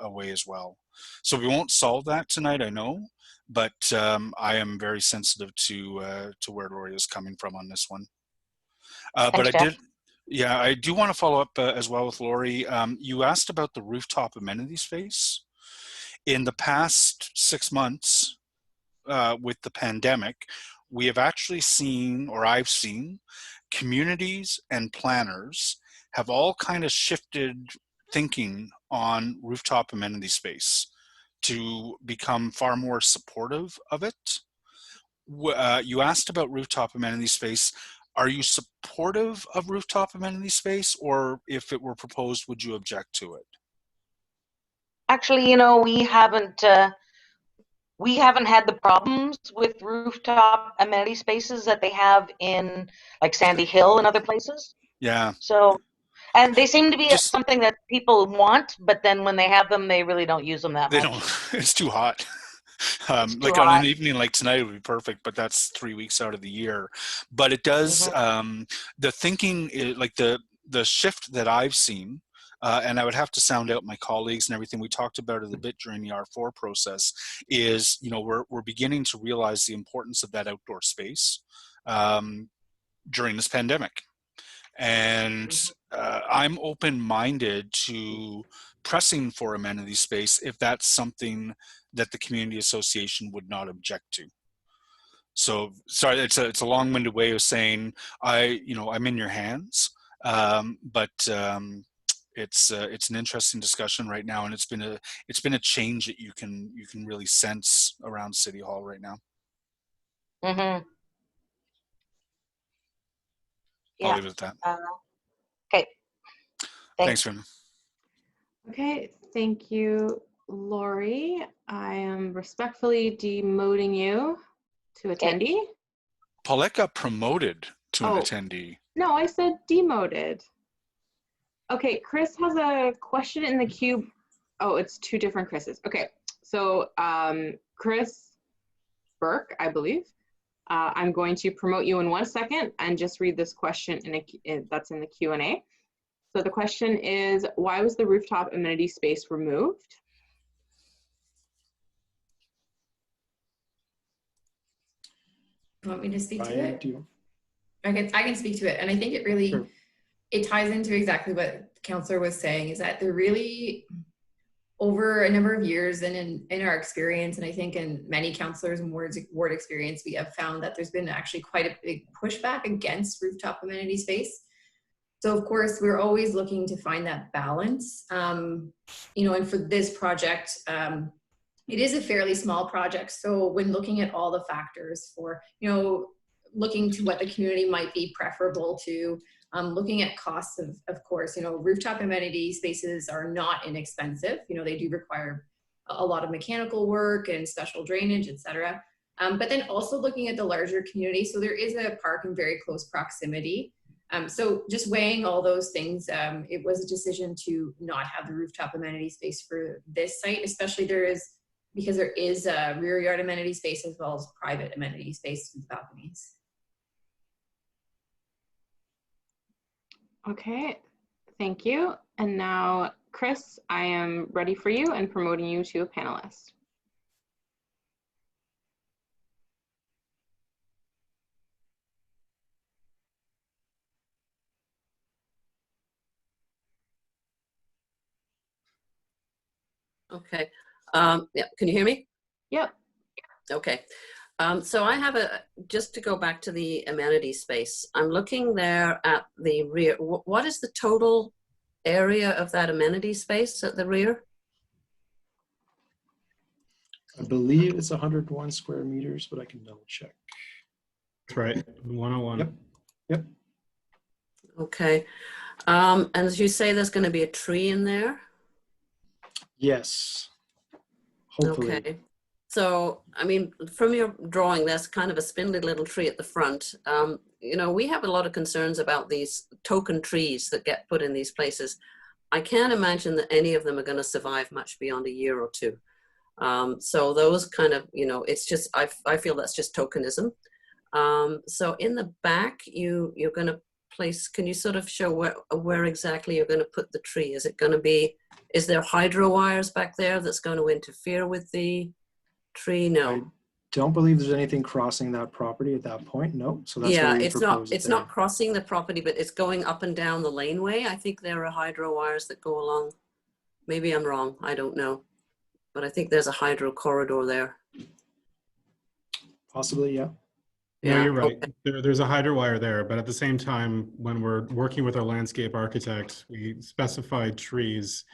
away as well. So we won't solve that tonight, I know, but I am very sensitive to where Lori is coming from on this one. But Thanks, Jeff. I do want to follow up as well with Lori. You asked about the rooftop amenity space. In the past 6 months, with the pandemic, we have actually seen, or I've seen, communities and planners have all kind of shifted thinking on rooftop amenity space to become far more supportive of it. You asked about rooftop amenity space. Are you supportive of rooftop amenity space, or if it were proposed, would you object to it? Actually, we haven't had the problems with rooftop amenity spaces that they have in like Sandy Hill and other places. Yeah. So, and they seem to be Just, something that people want, but then when they have them, they really don't use them that they much. don't, it's too hot. It's too Like hot. on an evening like tonight would be perfect, but that's 3 weeks out of the year. But it does, the thinking, like the shift that I've seen, and I would have to sound out my colleagues and everything, we talked about it a bit during the R4 process, is, we're beginning to realize the importance of that outdoor space during this pandemic. And I'm open-minded to pressing for amenity space if that's something that the community association would not object to. So sorry, it's a long-winded way of saying I'm in your hands, but it's an interesting discussion right now, and it's been a change that you can really sense around City Hall right now. Mm-hmm. I'll leave it at that. Okay. Thanks, Rima. Okay, thank you, Lori. I am respectfully demoting you to attendee. Paulette got promoted to an Oh. attendee. No, I said demoted. Okay, Chris has a question in the queue. Oh, it's two different Chris's. Okay, so Chris Burke, I believe. I'm going to promote you in 1 second and just read this question that's in the Q&A. So the question is, why was the rooftop amenity space removed? You want me to speak to Ryan, it? do you? I can speak to it. And I think it really, Sure. it ties into exactly what the counselor was saying, is that they're really, over a number of years and in our experience, and I think in many counselors and ward experience, we have found that there's been actually quite a big pushback against rooftop amenity space. So of course, we're always looking to find that balance. And for this project, it is a fairly small project. So when looking at all the factors for, looking to what the community might be preferable to, looking at costs of course, rooftop amenity spaces are not inexpensive. They do require a lot of mechanical work and special drainage, etc. But then also looking at the larger community. So there is a park in very close proximity. So just weighing all those things, it was a decision to not have the rooftop amenity space for this site, especially because there is a rear yard amenity space as well as private amenity space with balconies. Okay, thank you. And now, Chris, I am ready for you and promoting you to a panelist. Okay. Yeah, can you hear me? Yep. Okay. So I have just to go back to the amenity space, I'm looking there at the rear. What is the total area of that amenity space at the rear? I believe it's 101 square meters, but I can double check. That's right, 101. Yep. Okay. And as you say, there's going to be a tree in there? Yes. Hopefully. Okay. So, I mean, from your drawing, there's kind of a spindly little tree at the front. We have a lot of concerns about these token trees that get put in these places. I can't imagine that any of them are going to survive much beyond a year or two. So those kind of, it's just, I feel that's just tokenism. So in the back, you're going to place, can you sort of show where exactly you're going to put the tree? Is it going to be, is there hydro wires back there that's going to interfere with the tree? No. Don't believe there's anything crossing that property at that point. No. So that's Yeah, why we it's proposed it's there. not crossing the property, but it's going up and down the laneway. I think there are hydro wires that go along. Maybe I'm wrong. I don't know. But I think there's a hydro corridor there. Possibly, yeah. Yeah, Yeah, you're right. okay. There's a hydro wire there, but at the same time, when we're working with our landscape architect, we specified trees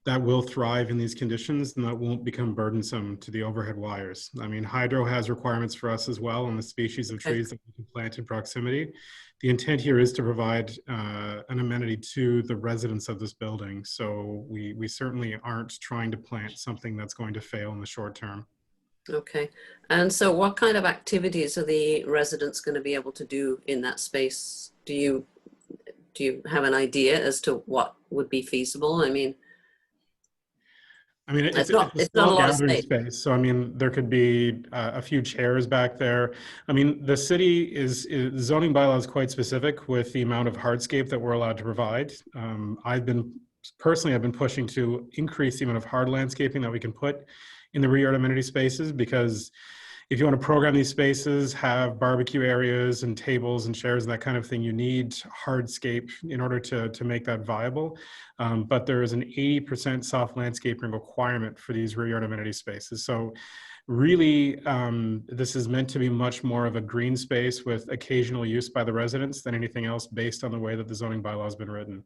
that will thrive in these conditions and that won't become burdensome to the overhead wires. I mean, hydro has requirements for us as well on the species of trees that we can plant in proximity. The intent here is to provide an amenity to the residents of this building. So we certainly aren't trying to plant something that's going to fail in the short term. Okay. And so what kind of activities are the residents going to be able to do in that space? Do you have an idea as to what would be feasible? I mean, it's not a a small lot of gathering space. space. So, I mean, there could be a few chairs back there. I mean, the city zoning bylaw is quite specific with the amount of hardscape that we're allowed to provide. I've been pushing to increase the amount of hard landscaping that we can put in the rear yard amenity spaces, because if you want to program these spaces, have barbecue areas and tables and chairs and that kind of thing, you need hardscape in order to make that viable. But there is an 80% soft landscaping requirement for these rear yard amenity spaces. So really, this is meant to be much more of a green space with occasional use by the residents than anything else, based on the way that the zoning bylaw has been written.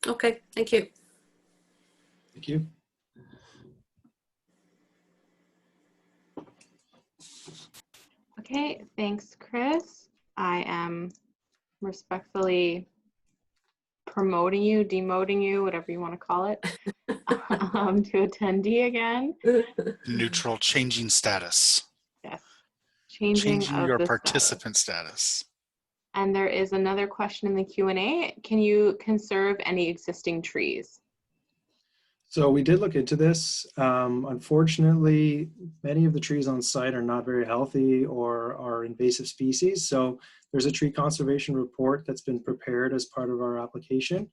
Okay, thank you. Thank you. Okay, thanks, Chris. I am respectfully promoting you, demoting you, whatever you want to call it, to attendee again. Neutral, changing status. Yes, changing of your the participant status. And there is another question in the Q&A. Can you conserve any existing trees? So we did look into this. Unfortunately, many of the trees on site are not very healthy or are invasive species. So there's a tree conservation report that's been prepared as part of our application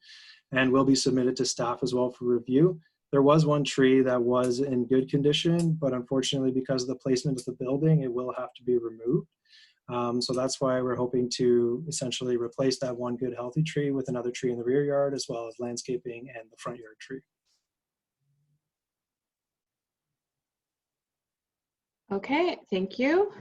and will be submitted to staff as well for review. There was one tree that was in good condition, but unfortunately, because of the placement of the building, it will have to be removed. So that's why we're hoping to essentially replace that one good healthy tree with another tree in the rear yard, as well as landscaping and the front yard tree. Okay, thank you.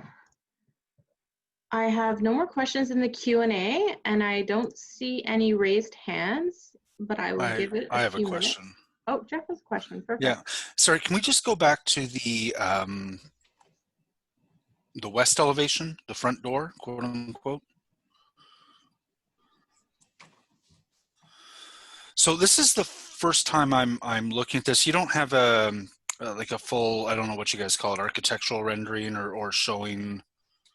I have no more questions in the Q&A, and I don't see any raised hands, but I will give it I a have a few question. minutes. Oh, Jeff has a question. Perfect. Yeah, sorry, can we just go back to the west elevation, the front door, quote unquote? So this is the first time I'm looking at this. You don't have like a full, I don't know what you guys call it, architectural rendering or showing.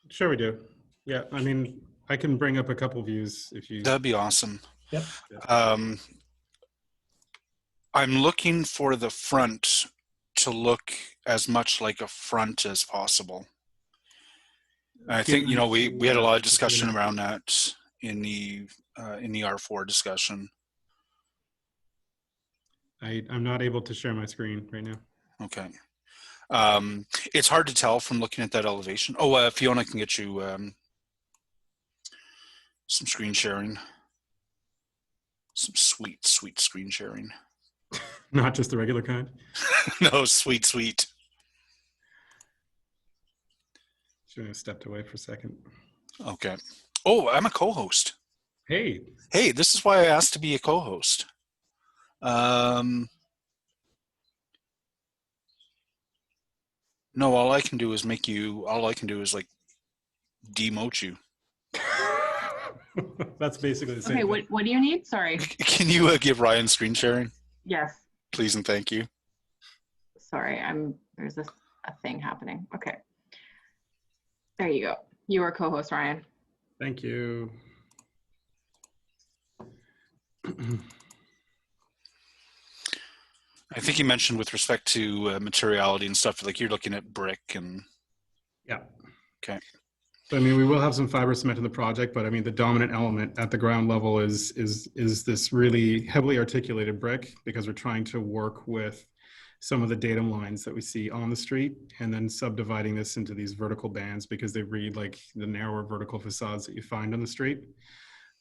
Sure we do. Yeah, I mean, I can bring up a couple views if you. That'd be awesome. Yep. I'm looking for the front to look as much like a front as possible. I think, we had a lot of discussion around that in the R4 discussion. I'm not able to share my screen right now. Okay. It's hard to tell from looking at that elevation. Oh, Fiona can get you some screen sharing. Some sweet screen sharing. Not just the regular kind? No, sweet. Should have stepped away for a second. Okay. Oh, I'm a co-host. Hey, this is why I asked to be a co-host. No, all I can do is like demote you. that's basically the same. Okay, what do you need? Sorry. Can you give Ryan screen sharing? Yes. Please and thank you. Sorry, there's a thing happening. Okay. There you go. You are co-host, Ryan. Thank you. I think you mentioned with respect to materiality and stuff, like you're looking at brick and. Yeah. Okay. So, I mean, we will have some fiber cement in the project, but I mean, the dominant element at the ground level is this really heavily articulated brick, because we're trying to work with some of the datum lines that we see on the street, and then subdividing this into these vertical bands because they read like the narrower vertical facades that you find on the street.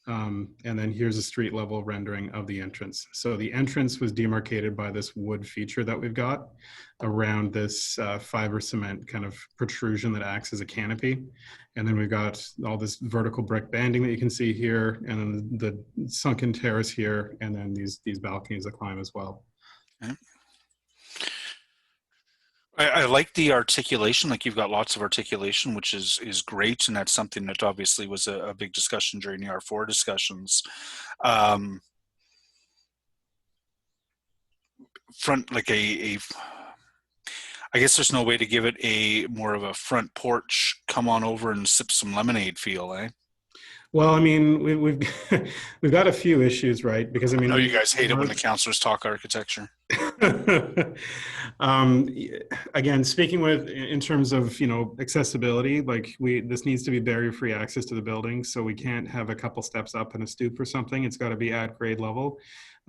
And then here's a street level rendering of the entrance. So the entrance was demarcated by this wood feature that we've got around this fiber cement kind of protrusion that acts as a canopy. And then we've got all this vertical brick banding that you can see here, and then the sunken terrace here, and then these balconies that climb as well. Okay. I like the articulation, like you've got lots of articulation, which is great, and that's something that obviously was a big discussion during the R4 discussions. Front, like I guess there's no way to give it a more of a front porch, come on over and sip some lemonade feel, eh? Well, I mean, we've we've got a few issues, right? Because I mean, I know you guys hate it when the councilors talk architecture. Again, speaking with in terms of accessibility, like this needs to be barrier-free access to the building, so we can't have a couple steps up and a stoop or something. It's got to be at grade level.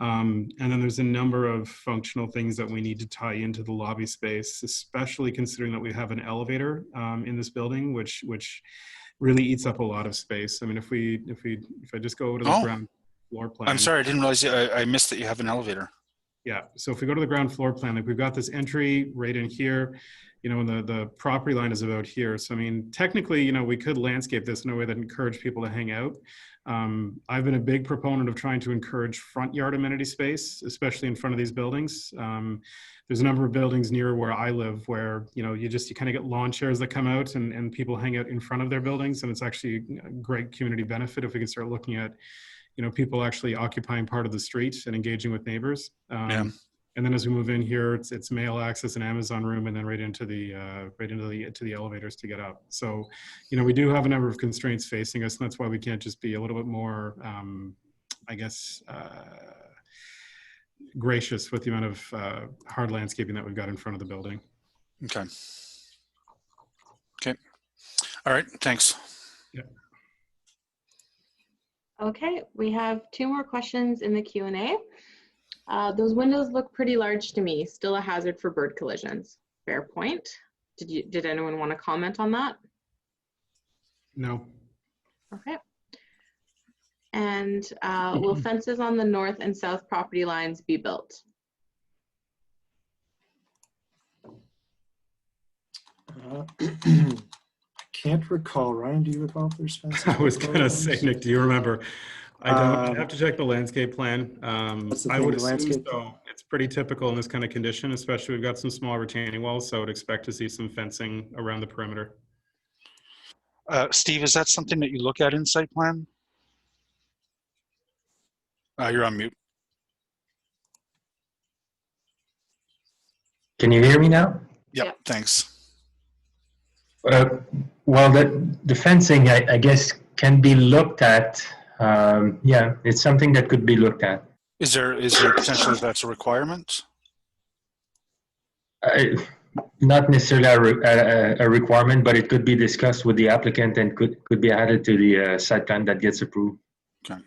And then there's a number of functional things that we need to tie into the lobby space, especially considering that we have an elevator in this building, which really eats up a lot of space. I mean, if I just go to the ground floor plan. I'm sorry, I didn't realize I missed that you have an elevator. Yeah, so if we go to the ground floor plan, like we've got this entry right in here, and the property line is about here. So I mean, technically, we could landscape this in a way that encourage people to hang out. I've been a big proponent of trying to encourage front yard amenity space, especially in front of these buildings. There's a number of buildings near where I live where, you kind of get lawn chairs that come out and people hang out in front of their buildings. And it's actually a great community benefit if we can start looking at, people actually occupying part of the street and engaging with neighbors. And then as we move in here, it's mail access and Amazon room, and then right into the elevators to get up. So, we do have a number of constraints facing us, and that's why we can't just be a little bit more, I guess, gracious with the amount of hard landscaping that we've got in front of the building. Okay. All right. Thanks. Yeah. Okay, we have 2 more questions in the Q&A. Those windows look pretty large to me. Still a hazard for bird collisions. Fair point. Did anyone want to comment on that? No. Okay. And will fences on the north and south property lines be built? I can't recall. Ryan, do you recall if there's fences? I was going to say, Nick, do you remember? I don't. I have to check the landscape plan. I would assume so. It's pretty typical in this kind of condition, especially we've got some small retaining walls, so I would expect to see some fencing around the perimeter. Steve, is that something that you look at in site plan? You're on mute. Can you hear me now? Yep. Thanks. Well, the fencing, I guess, can be looked at. Yeah, it's something that could be looked at. Is there potential that that's a requirement? Not necessarily a requirement, but it could be discussed with the applicant and could be added to the site plan that gets approved. Okay.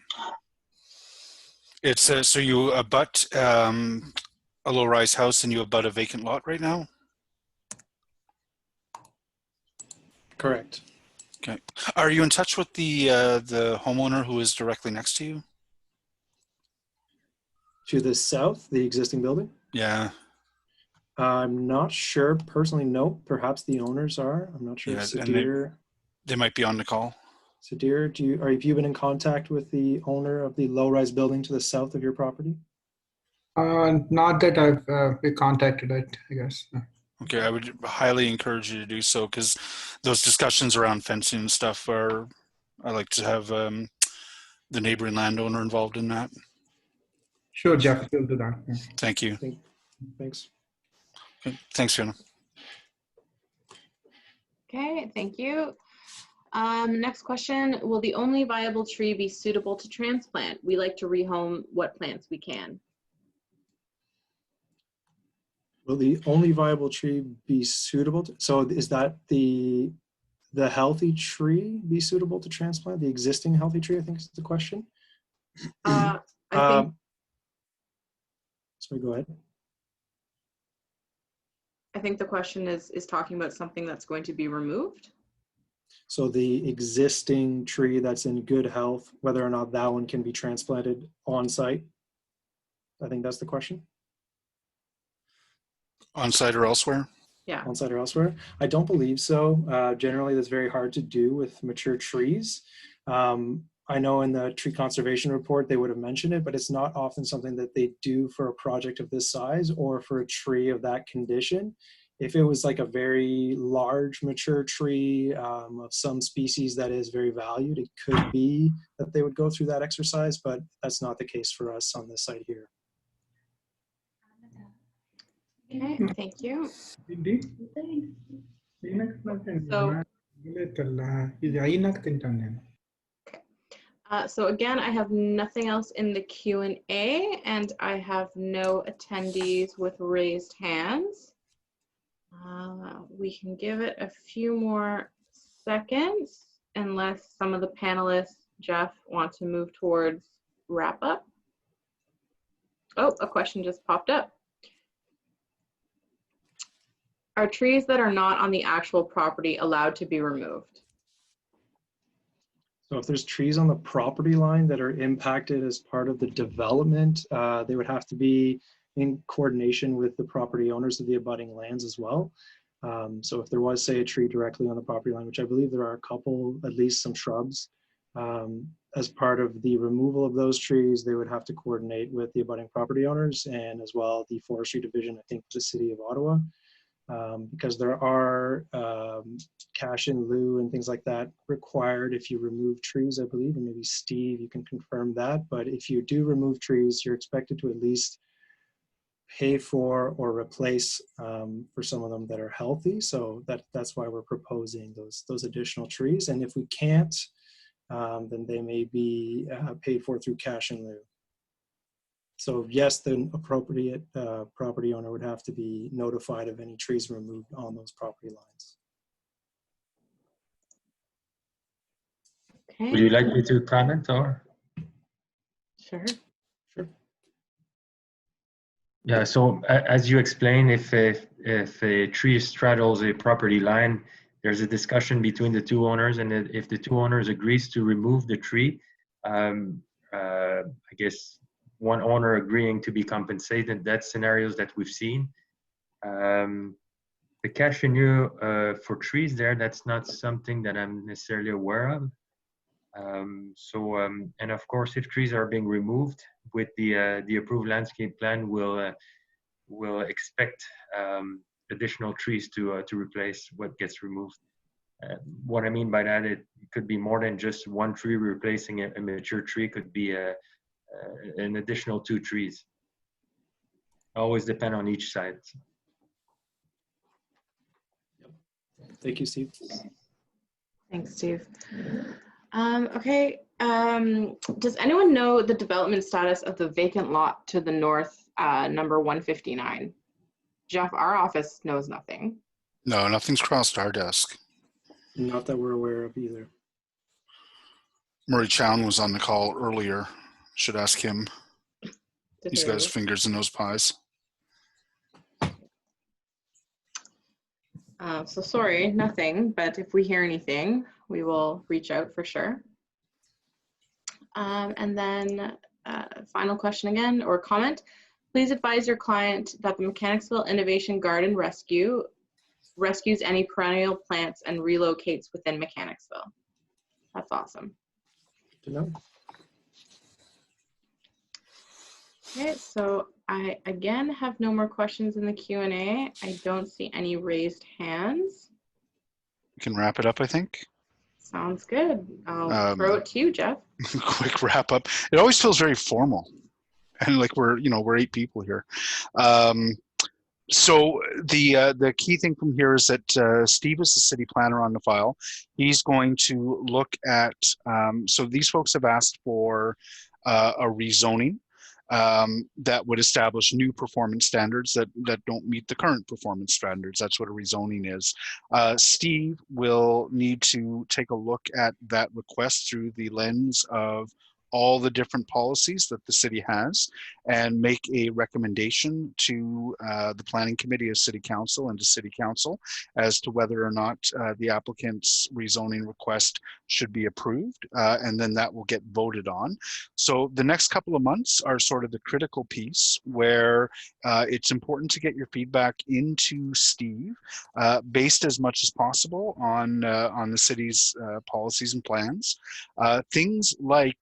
It's so you abut a low-rise house and you abut a vacant lot right now? Correct. Okay. Are you in touch with the homeowner who is directly next to you? To the south, the existing building? Yeah. I'm not sure. Personally, no. Perhaps the owners are. I'm not sure. Yeah, Sadir, they might be on the call. Sadir, have you been in contact with the owner of the low-rise building to the south of your property? Not that I've contacted it, I guess. No. Okay, I would highly encourage you to do so, because those discussions around fencing and stuff I like to have the neighboring landowner involved in that. Sure, Jeff, we'll do that. Yeah. Thank you. Thanks. Okay. Thanks, Fiona. Okay, thank you. Next question, will the only viable tree be suitable to transplant? We like to rehome what plants we can. Will the only viable tree be suitable so is that the the healthy tree be suitable to transplant? The existing healthy tree, I think is the question. I think Sorry, go ahead. I think the question is talking about something that's going to be removed. So the existing tree that's in good health, whether or not that one can be transplanted on site. I think that's the question. On site or elsewhere? Yeah. On site or elsewhere? I don't believe so. Generally, that's very hard to do with mature trees. I know in the tree conservation report, they would have mentioned it, but it's not often something that they do for a project of this size or for a tree of that condition. If it was like a very large mature tree of some species that is very valued, it could be that they would go through that exercise, but that's not the case for us on this site here. Okay, thank you. So again, I have nothing else in the Q&A, and I have no attendees with raised hands. We can give it a few more seconds unless some of the panelists, Jeff, want to move towards wrap up. Oh, a question just popped up. Are trees that are not on the actual property allowed to be removed? So if there's trees on the property line that are impacted as part of the development, they would have to be in coordination with the property owners of the abutting lands as well. So if there was, say, a tree directly on the property line, which I believe there are a couple, at least some shrubs, as part of the removal of those trees, they would have to coordinate with the abutting property owners and as well the forestry division, I think, the city of Ottawa. Because there are cash in lieu and things like that required if you remove trees, I believe, and maybe Steve, you can confirm that. But if you do remove trees, you're expected to at least pay for or replace for some of them that are healthy. So that's why we're proposing those additional trees. And if we can't, then they may be paid for through cash in lieu. So yes, the appropriate property owner would have to be notified of any trees removed on those property lines. Okay. Would you like me to comment or? Sure. Sure. Yeah, so as you explained, if a tree straddles a property line, there's a discussion between the two owners, and if the two owners agrees to remove the tree, I guess one owner agreeing to be compensated, that's scenarios that we've seen. The cash in lieu for trees there, that's not something that I'm necessarily aware of. And of course, if trees are being removed with the approved landscape plan, we'll expect additional trees to replace what gets removed. What I mean by that, it could be more than just one tree replacing a mature tree. Could be an additional 2 trees. Always depend on each side. Thank you, Steve. Thanks, Steve. Okay. Does anyone know the development status of the vacant lot to the north, number 159? Jeff, our office knows nothing. No, nothing's crossed our desk. Not that we're aware of either. Murray Chown was on the call earlier. Should ask him. He's got his fingers in those pies. So sorry, nothing, but if we hear anything, we will reach out for sure. And then final question again, or comment. Please advise your client that the Mechanicsville Innovation Garden rescues any perennial plants and relocates within Mechanicsville. That's awesome. Good to know. Okay, so I again have no more questions in the Q&A. I don't see any raised hands. We can wrap it up, I think. Sounds good. I'll throw it to you, Jeff. Quick wrap up. It always feels very formal, and like we're 8 people here. So the key thing from here is that Steve is the city planner on the file. He's going to look at. So these folks have asked for a rezoning. that would establish new performance standards that don't meet the current performance standards. That's what a rezoning is. Steve will need to take a look at that request through the lens of all the different policies that the city has and make a recommendation to the planning committee of city council and to city council as to whether or not the applicant's rezoning request should be approved, and then that will get voted on. So the next couple of months are sort of the critical piece where it's important to get your feedback into Steve, based as much as possible on the city's policies and plans. Things like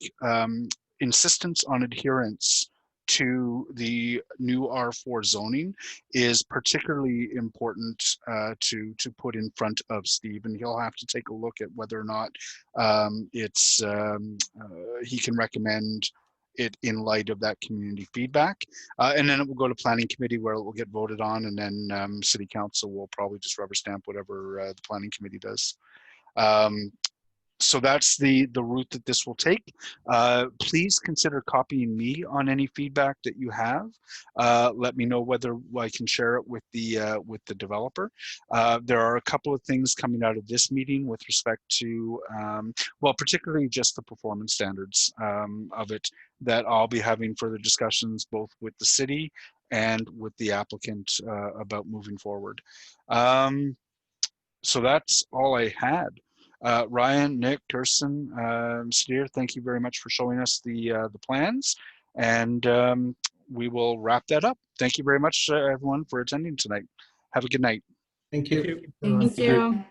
insistence on adherence to the new R4 zoning is particularly important to put in front of Steve, and he'll have to take a look at whether or not he can recommend it in light of that community feedback. And then it will go to planning committee where it will get voted on, and then city council will probably just rubber stamp whatever the planning committee does. So that's the route that this will take. Please consider copying me on any feedback that you have. Let me know whether I can share it with the developer. There are a couple of things coming out of this meeting with respect to, well, particularly just the performance standards of it, that I'll be having further discussions both with the city and with the applicant about moving forward. So that's all I had. Ryan, Nick, Kirsten, Sudhir, thank you very much for showing us the plans, and we will wrap that up. Thank you very much, everyone, for attending tonight. Have a good night. Thank you. Thank you.